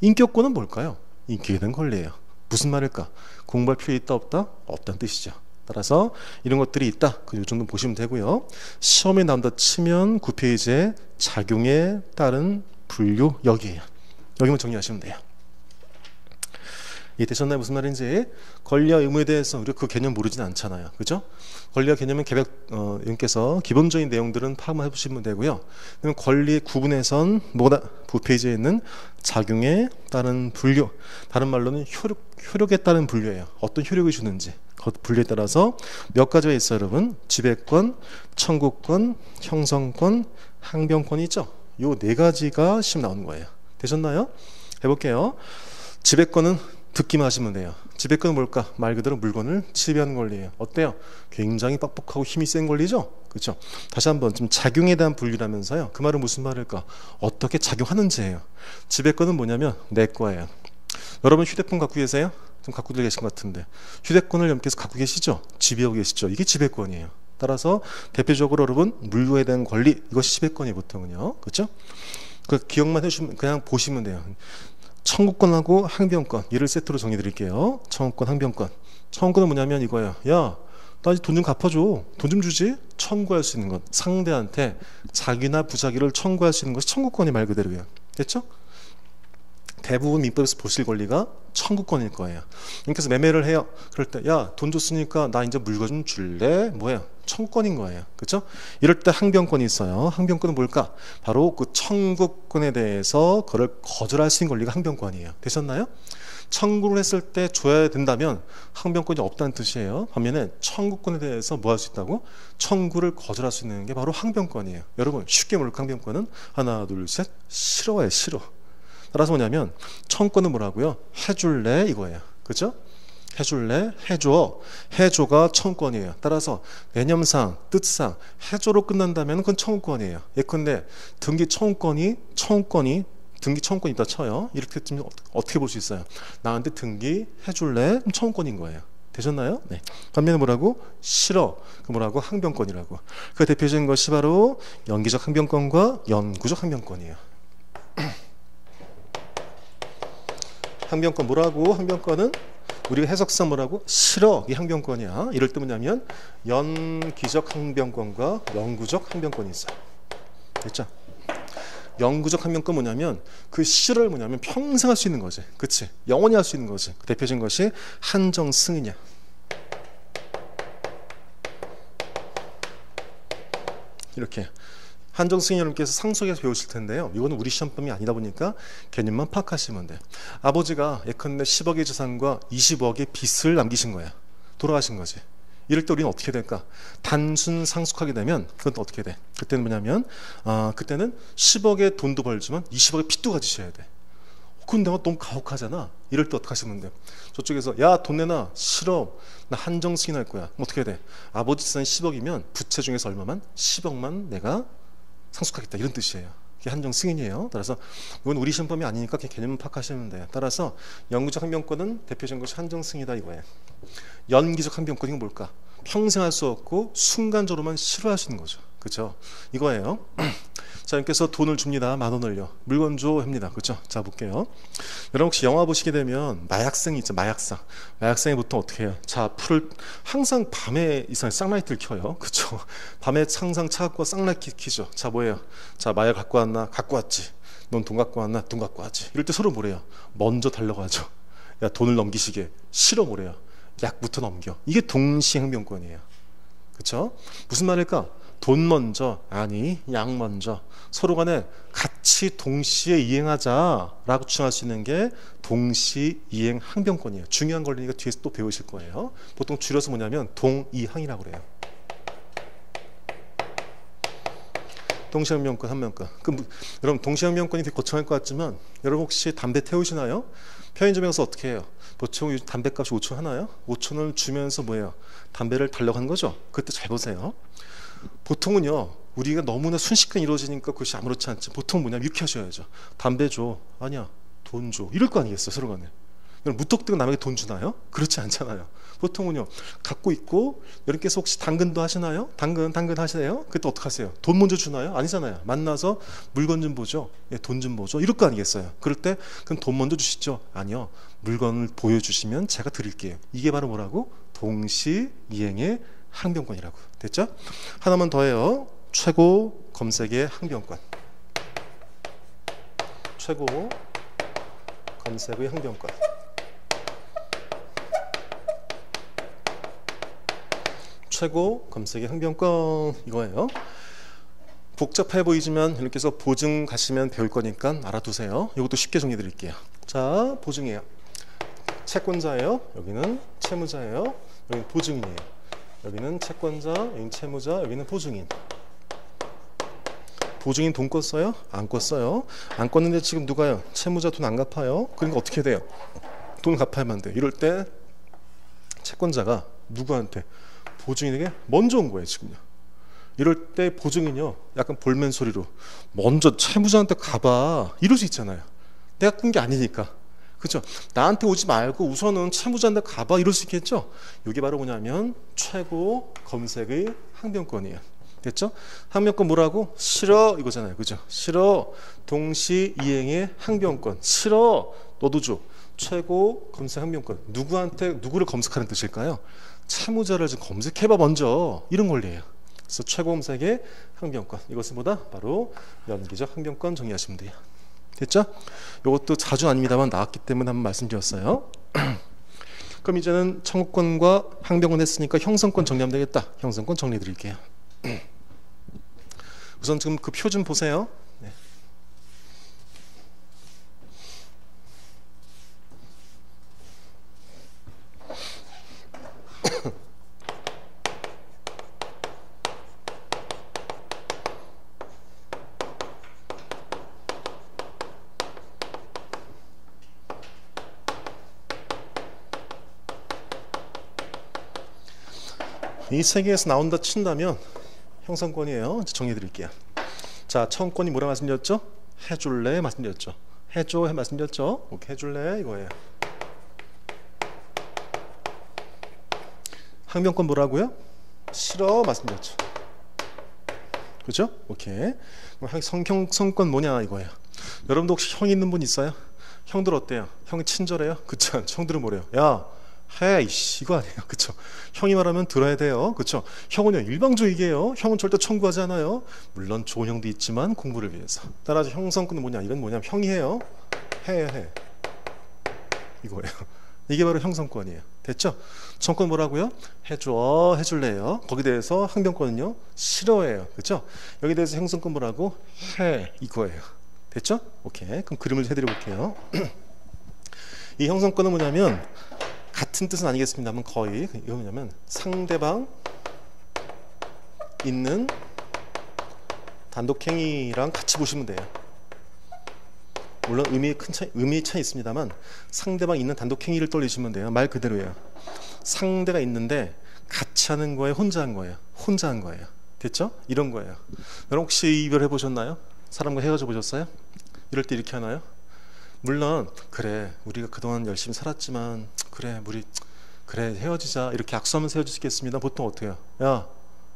인격권은 뭘까요? 인격에 대한 권리예요. 무슨 말일까? 공부할 필요 있다 없다? 없다는 뜻이죠. 따라서 이런 것들이 있다. 그 정도 보시면 되고요. 시험에 나온다 치면 9페이지에 작용에 따른 분류 여기에요. 여기만 정리하시면 돼요. 이해되셨나요? 무슨 말인지. 권리와 의무에 대해서 우리가 그 개념 모르지는 않잖아요. 그죠? 권리와 개념은 개백님께서 기본적인 내용들은 파악만 해보시면 되고요. 그러면 권리 구분에선 뭐다? 9페이지에 있는 작용에 따른 분류. 다른 말로는 효력에 따른 분류예요. 어떤 효력을 주는지. 그 분류에 따라서 몇 가지가 있어요, 여러분. 지배권, 청구권, 형성권, 항변권이 있죠. 요 네 가지가 시험 나오는 거예요. 되셨나요? 해볼게요. 지배권은 듣기만 하시면 돼요. 지배권은 뭘까? 말 그대로 물건을 지배하는 권리예요. 어때요? 굉장히 빡빡하고 힘이 센 권리죠? 그렇죠? 다시 한번 좀 작용에 대한 분류라면서요. 그 말은 무슨 말일까? 어떻게 작용하는지예요. 지배권은 뭐냐면 내 거예요. 여러분 휴대폰 갖고 계세요? 좀 갖고들 계신 것 같은데 휴대권을 여러분께서 갖고 계시죠? 지배하고 계시죠? 이게 지배권이에요. 따라서 대표적으로 여러분 물건에 대한 권리 이것이 지배권이 보통은요. 그렇죠? 그 기억만 해주시면 그냥 보시면 돼요. 청구권하고 항변권 이를 세트로 정해 드릴게요. 청구권, 항변권. 청구권은 뭐냐면 이거예요. 야, 나 이제 돈 좀 갚아줘. 돈 좀 주지? 청구할 수 있는 것. 상대한테 자기나 부자기를 청구할 수 있는 것이 청구권이 말 그대로예요. 됐죠? 대부분 민법에서 보실 권리가 청구권일 거예요. 그래서 매매를 해요. 그럴 때 야, 돈 줬으니까 나 이제 물건 좀 줄래? 뭐예요? 청구권인 거예요. 그렇죠? 이럴 때 항변권이 있어요. 항변권은 뭘까? 바로 그 청구권에 대해서 그걸 거절할 수 있는 권리가 항변권이에요. 되셨나요? 청구를 했을 때 줘야 된다면 항변권이 없다는 뜻이에요. 반면에 청구권에 대해서 뭐 할 수 있다고? 청구를 거절할 수 있는 게 바로 항변권이에요. 여러분 쉽게 말로 항변권은 하나 둘 셋 싫어요. 싫어. 따라서 뭐냐면 청구권은 뭐라고요? 해줄래? 이거예요. 그렇죠? 해줄래? 해줘. 해줘가 청구권이에요. 따라서 개념상, 뜻상 해줘로 끝난다면 그건 청구권이에요. 예컨대 등기 청구권이 등기 청구권이 있다 쳐요. 이렇게 되면 어떻게 볼 수 있어요? 나한테 등기 해줄래? 그럼 청구권인 거예요. 되셨나요? 네. 반면에 뭐라고? 싫어. 그 뭐라고? 항변권이라고. 그 대표적인 것이 바로 연기적 항변권과 영구적 항변권이에요. 항변권 뭐라고? 항변권은 우리가 해석상 뭐라고? 싫어. 이 항변권이야. 이럴 때 뭐냐면 연기적 항변권과 영구적 항변권이 있어요. 됐죠? 영구적 항변권 뭐냐면 그 싫어를 뭐냐면 평생 할 수 있는 거지. 그치? 영원히 할 수 있는 거지. 그 대표적인 것이 한정승이냐. 이렇게. 한정승이 여러분께서 상속에서 배우실 텐데요. 이거는 우리 시험범위 아니다 보니까 개념만 파악하시면 돼요. 아버지가 예컨대 10억의 재산과 20억의 빚을 남기신 거야. 돌아가신 거지. 이럴 때 우리는 어떻게 될까? 단순 상속하게 되면 그건 또 어떻게 돼? 그때는 뭐냐면 그때는 10억의 돈도 벌지만 20억의 빚도 가지셔야 돼. 근데 내가 너무 가혹하잖아. 이럴 때 어떻게 하시면 돼? 저쪽에서 야 돈 내놔. 싫어. 나 한정 승인할 거야. 그럼 어떻게 돼? 아버지 재산 10억이면 부채 중에서 얼마만? 10억만 내가 상속하겠다. 이런 뜻이에요. 그게 한정 승인이에요. 따라서 이건 우리 시험범위 아니니까 그냥 개념만 파악하시면 돼요. 따라서 영구적 항변권은 대표적인 것이 한정 승인이다 이거예요. 연기적 항변권이 뭘까? 평생 할 수 없고 순간적으로만 실효할 수 있는 거죠. 그렇죠? 이거예요. 자, 여기서 돈을 줍니다. 10,000원을요. 물건 줘 합니다. 그렇죠? 자, 볼게요. 여러분 혹시 영화 보시게 되면 마약상이 있죠. 마약상. 마약상이 보통 어떻게 해요? 자, 풀을 항상 밤에 이상 쌍라이트를 켜요. 그렇죠? 밤에 항상 차 갖고 쌍라이트 켜죠. 자, 뭐예요? 자, 마약 갖고 왔나? 갖고 왔지. 넌 돈 갖고 왔나? 돈 갖고 왔지. 이럴 때 서로 뭐래요? 먼저 달라고 하죠. 야, 돈을 넘기시게. 싫어 뭐래요? 약부터 넘겨. 이게 동시행변권이에요. 그렇죠? 무슨 말일까? 돈 먼저, 아니 약 먼저. 서로 간에 같이 동시에 이행하자라고 주장할 수 있는 게 동시이행 항변권이에요. 중요한 권리니까 뒤에서 또 배우실 거예요. 보통 줄여서 뭐냐면 동이항이라고 그래요. 동시항변권, 항변권. 그럼 여러분 동시항변권이 되게 거창할 것 같지만 여러분 혹시 담배 태우시나요? 편의점에 가서 어떻게 해요? 보통 담배값이 5천 하나요? 5천원을 주면서 뭐예요? 담배를 달라고 하는 거죠. 그때 잘 보세요. 보통은요 우리가 너무나 순식간에 이루어지니까 그것이 아무렇지 않지. 보통 뭐냐면 이렇게 하셔야죠. 담배 줘. 아니야 돈 줘. 이럴 거 아니겠어요 서로 간에. 무턱대고 남에게 돈 주나요? 그렇지 않잖아요. 보통은요 갖고 있고 여러분께서 혹시 당근도 하시나요? 당근 하시나요? 그때 어떻게 하세요? 돈 먼저 주나요? 아니잖아요. 만나서 물건 좀 보죠. 예, 돈 좀 보죠. 이럴 거 아니겠어요. 그럴 때 그럼 돈 먼저 주시죠. 아니요. 물건을 보여주시면 제가 드릴게요. 이게 바로 뭐라고? 동시이행의 항변권이라고. 됐죠? 하나만 더 해요. 최고 검색의 항변권. 최고 검색의 항변권. 최고 검색의 항변권 이거예요. 복잡해 보이지만 이렇게 해서 보증 가시면 배울 거니까 알아두세요. 이것도 쉽게 정리 드릴게요. 자, 보증이에요. 채권자예요. 여기는 채무자예요. 여기는 보증인이에요. 여기는 채권자, 여기는 채무자, 여기는 보증인. 보증인 돈 껐어요? 안 껐어요. 안 껐는데 지금 누가요? 채무자 돈 안 갚아요. 그러니까 어떻게 돼요? 돈 갚아야만 돼. 이럴 때 채권자가 누구한테? 보증인에게 먼저 온 거예요 지금요. 이럴 때 보증인이요 약간 볼멘 소리로 먼저 채무자한테 가봐 이럴 수 있잖아요. 내가 꾼 게 아니니까. 그렇죠? 나한테 오지 말고 우선은 채무자한테 가봐 이럴 수 있겠죠. 이게 바로 뭐냐면 최고 검색의 항변권이에요. 됐죠? 항변권 뭐라고? 싫어 이거잖아요. 그죠? 싫어. 동시이행의 항변권. 싫어. 너도 줘. 최고 검색 항변권. 누구를 검색하는 뜻일까요? 채무자를 좀 검색해봐 먼저. 이런 권리예요. 그래서 최고 검색의 항변권. 이것은 뭐다? 바로 연기적 항변권 정리하시면 돼요. 됐죠? 이것도 자주 아닙니다만 나왔기 때문에 한번 말씀드렸어요. 그럼 이제는 청구권과 항변권 했으니까 형성권 정리하면 되겠다. 형성권 정리해 드릴게요. 우선 지금 그 표 좀 보세요. 네. 이 세 개에서 나온다 친다면 형성권이에요. 정리해 드릴게요. 자, 청구권이 뭐라 말씀드렸죠? 해줄래 말씀드렸죠. 해줘 해 말씀드렸죠. 오케이, 해줄래 이거예요. 항변권 뭐라고요? 싫어 말씀드렸죠. 그죠? 오케이. 형성권 뭐냐 이거예요. 여러분도 혹시 형 있는 분 있어요? 형들 어때요? 형이 친절해요? 그쵸? 형들은 뭐래요? 야 해 이씨 이거 아니에요. 그쵸? 형이 말하면 들어야 돼요. 그쵸? 형은요 일방적이게요. 형은 절대 청구하지 않아요. 물론 좋은 형도 있지만 공부를 위해서. 따라서 형성권은 뭐냐? 이건 뭐냐면 형이 해요. 해 이거예요. 이게 바로 형성권이에요. 됐죠? 청구권 뭐라고요? 해줘 해줄래요. 거기에 대해서 항변권은요 싫어해요. 그쵸? 여기에 대해서 형성권 뭐라고? 해 이거예요. 됐죠? 오케이. 그럼 그림을 해드려 볼게요. 이 형성권은 뭐냐면 같은 뜻은 아니겠습니다만 거의. 이거 뭐냐면 상대방 있는 단독행위랑 같이 보시면 돼요. 물론 의미 차이 있습니다만 상대방 있는 단독행위를 떠올리시면 돼요. 말 그대로예요. 상대가 있는데 같이 하는 거예요? 혼자 한 거예요? 혼자 한 거예요. 됐죠? 이런 거예요. 여러분 혹시 이별해 보셨나요? 사람과 헤어져 보셨어요? 이럴 때 이렇게 하나요? 물론 그래 우리가 그동안 열심히 살았지만 그래 우리 그래 헤어지자 이렇게 악수하면서 헤어지겠습니다. 보통 어떻게 해요? 야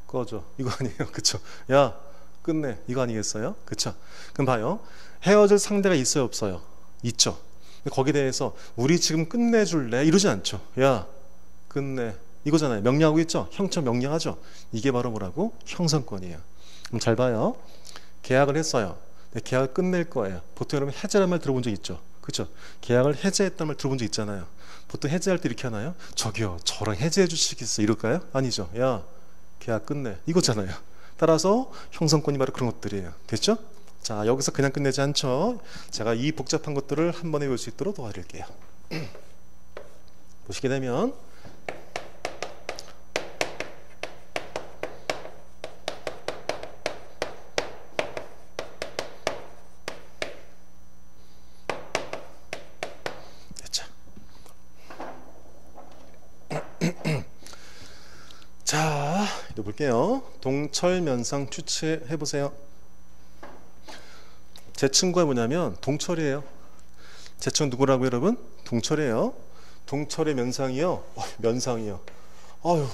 꺼져 이거 아니에요. 그쵸? 야 끝내 이거 아니겠어요? 그쵸? 그럼 봐요. 헤어질 상대가 있어요 없어요? 있죠. 근데 거기에 대해서 우리 지금 끝내줄래? 이러지 않죠. 야 끝내 이거잖아요. 명령하고 있죠. 형처럼 명령하죠. 이게 바로 뭐라고? 형성권이에요. 그럼 잘 봐요. 계약을 했어요. 계약을 끝낼 거예요. 보통 여러분 해제라는 말 들어본 적 있죠. 그렇죠? 계약을 해제했다는 말 들어본 적 있잖아요. 보통 해제할 때 이렇게 하나요? 저기요 저랑 해제해 주시겠어요? 이럴까요? 아니죠. 야 계약 끝내 이거잖아요. 따라서 형성권이 바로 그런 것들이에요. 됐죠? 자 여기서 그냥 끝내지 않죠. 제가 이 복잡한 것들을 한 번에 외울 수 있도록 도와드릴게요. 보시게 되면 자, 또 볼게요. 동철면상 추측해 보세요. 제 친구가 뭐냐면 동철이에요. 제 친구 누구라고 여러분? 동철이에요. 동철의 면상이요. 면상이요. 아유,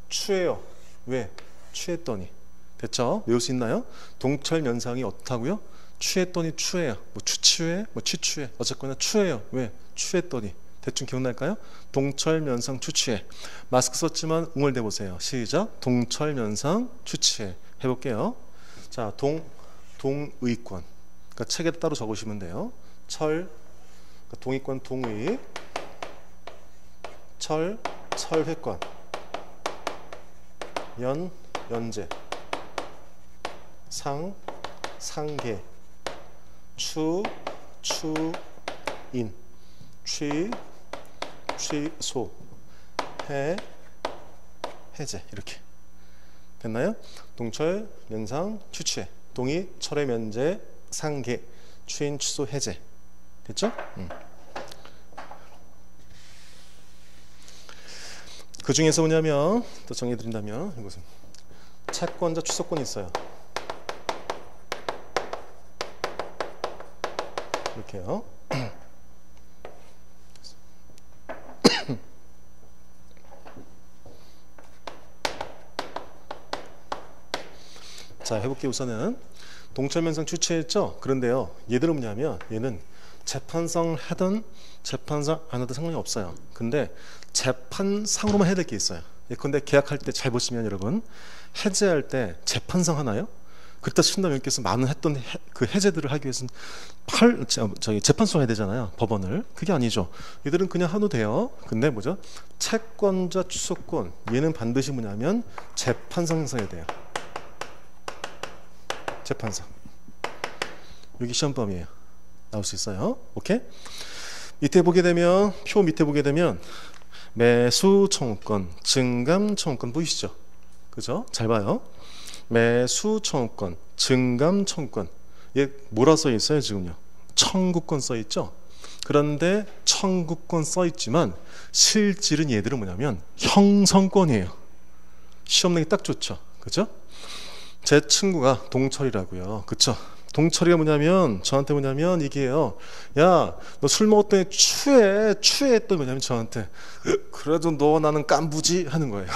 추해요. 왜? 취했더니. 됐죠? 외울 수 있나요? 동철 면상이 어떻다고요? 취했더니 추해요. 뭐 추취해? 뭐 취취해. 어쨌거나 추해요. 왜? 취했더니. 대충 기억날까요? 동철면상 추취해. 마스크 썼지만 응월대 보세요. 시작. 동철면상 추취해. 해볼게요. 자, 동의권. 그러니까 책에 따로 적으시면 돼요. 그러니까 동의권 동의. 철회권. 연재. 상계. 추인. 취소, 해제 이렇게 됐나요? 동철, 면상, 추취해. 동의, 철회, 면제, 상계, 추인, 취소, 해제. 됐죠? 그 중에서 뭐냐면 또 정리해드린다면 이것은 채권자 취소권이 있어요. 이렇게요. 자 해볼게요. 우선은 동철면상 추취했죠. 그런데요 얘들은 뭐냐면 얘는 재판상 하든 재판상 안 하든 상관이 없어요. 근데 재판상으로만 해야 될 게 있어요. 예컨대 계약할 때 잘 보시면 여러분 해제할 때 재판상 하나요? 그때 신당님께서 많은 했던 그 해제들을 하기 위해서는 재판소 해야 되잖아요. 법원을. 그게 아니죠. 얘들은 그냥 하도 돼요. 근데 뭐죠? 채권자 취소권 얘는 반드시 뭐냐면 재판상 행사해야 돼요. 재판상. 여기 시험범위에요. 나올 수 있어요. 오케이? 밑에 보게 되면 표 밑에 보게 되면 매수 청구권, 증감 청구권 보이시죠? 그죠? 잘 봐요. 매수 청구권, 증감 청구권. 얘 뭐라 써 있어요 지금요? 청구권 써 있죠? 그런데 청구권 써 있지만 실질은 얘들은 뭐냐면 형성권이에요. 시험 내기 딱 좋죠. 그죠? 제 친구가 동철이라고요. 그쵸? 동철이가 뭐냐면 저한테 뭐냐면 이게요. 야, 너 술 먹었더니 추해 했더니 뭐냐면 저한테 그래도 너 나는 깐부지 하는 거예요.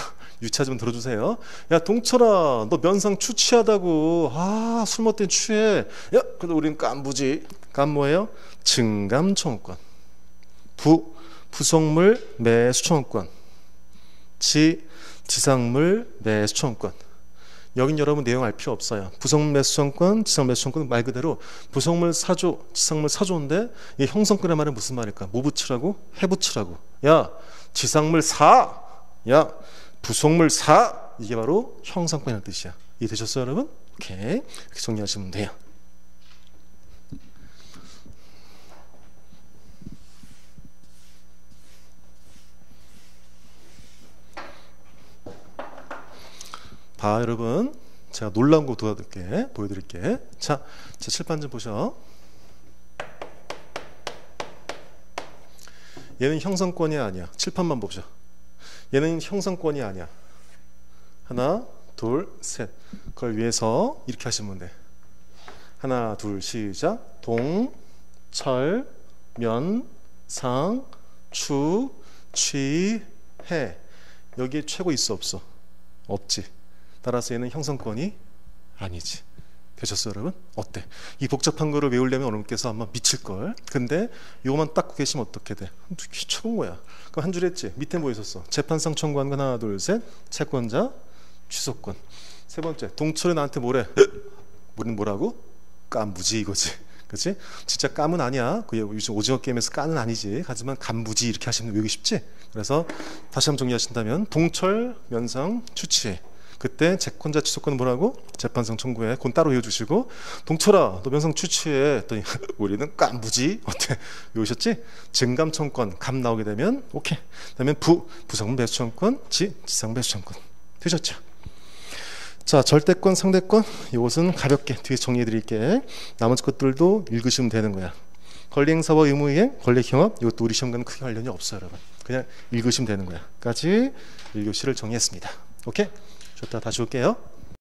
유차 좀 들어주세요. 야 동철아 너 면상 추취하다고. 아 술 먹었더니 추해. 야 그래도 우린 깐부지. 깐 뭐예요? 증감 청구권. 부속물 매수 청구권. 지상물 매수 청구권. 여긴 여러분 내용 알 필요 없어요. 부속물 매수청구권, 지상물 매수청구권 말 그대로 부속물 사조, 지상물 사조인데 이 형성권의 말은 무슨 말일까? 뭐 붙이라고? 해 붙이라고. 야 지상물 사, 야 부속물 사. 이게 바로 형성권이라는 뜻이야. 이해되셨어요 여러분? 오케이. 이렇게 정리하시면 돼요. 봐 여러분, 제가 놀라운 거 보여드릴게. 자, 제 칠판 좀 보셔. 얘는 형성권이 아니야. 칠판만 보죠. 얘는 형성권이 아니야. 하나, 둘, 셋. 그걸 위해서 이렇게 하시면 돼. 하나, 둘, 시작. 동, 철, 면, 상, 추, 취, 해. 여기에 최고 있어 없어? 없지. 따라서 얘는 형성권이 아니지. 되셨어요 여러분? 어때? 이 복잡한 거를 외우려면 여러분께서 아마 미칠걸. 근데 이거만 딱 계시면 어떻게 돼? 최고인 거야. 그럼 한 줄 했지? 밑에 뭐 있었어? 재판상 청구한 건 하나 둘 셋. 채권자 취소권. 세 번째, 동철이 나한테 뭐래? 우리는 뭐라고? 깐부지 이거지. 그렇지? 진짜 깜은 아니야. 그 요즘 오징어 게임에서 깐은 아니지. 하지만 간부지 이렇게 하시면 외우기 쉽지? 그래서 다시 한번 정리하신다면 동철, 면상, 추치. 그때 채권자 취소권은 뭐라고? 재판상 청구해. 그건 따로 외워주시고, 동철아 너 면상 추치해 했더니 우리는 깐부지. 어때? 외우셨지? 증감청권 감 나오게 되면 오케이. 그다음에 부상분 배수청권, 지상 배수청권. 되셨죠? 자, 절대권, 상대권 이것은 가볍게 뒤에 정리해 드릴게. 나머지 것들도 읽으시면 되는 거야. 권리행사와 의무이행, 권리경합 이것도 우리 시험과는 크게 관련이 없어요 여러분. 그냥 읽으시면 되는 거야. 까지 1교시를 정리했습니다. 오케이? 좋다. 다시 올게요.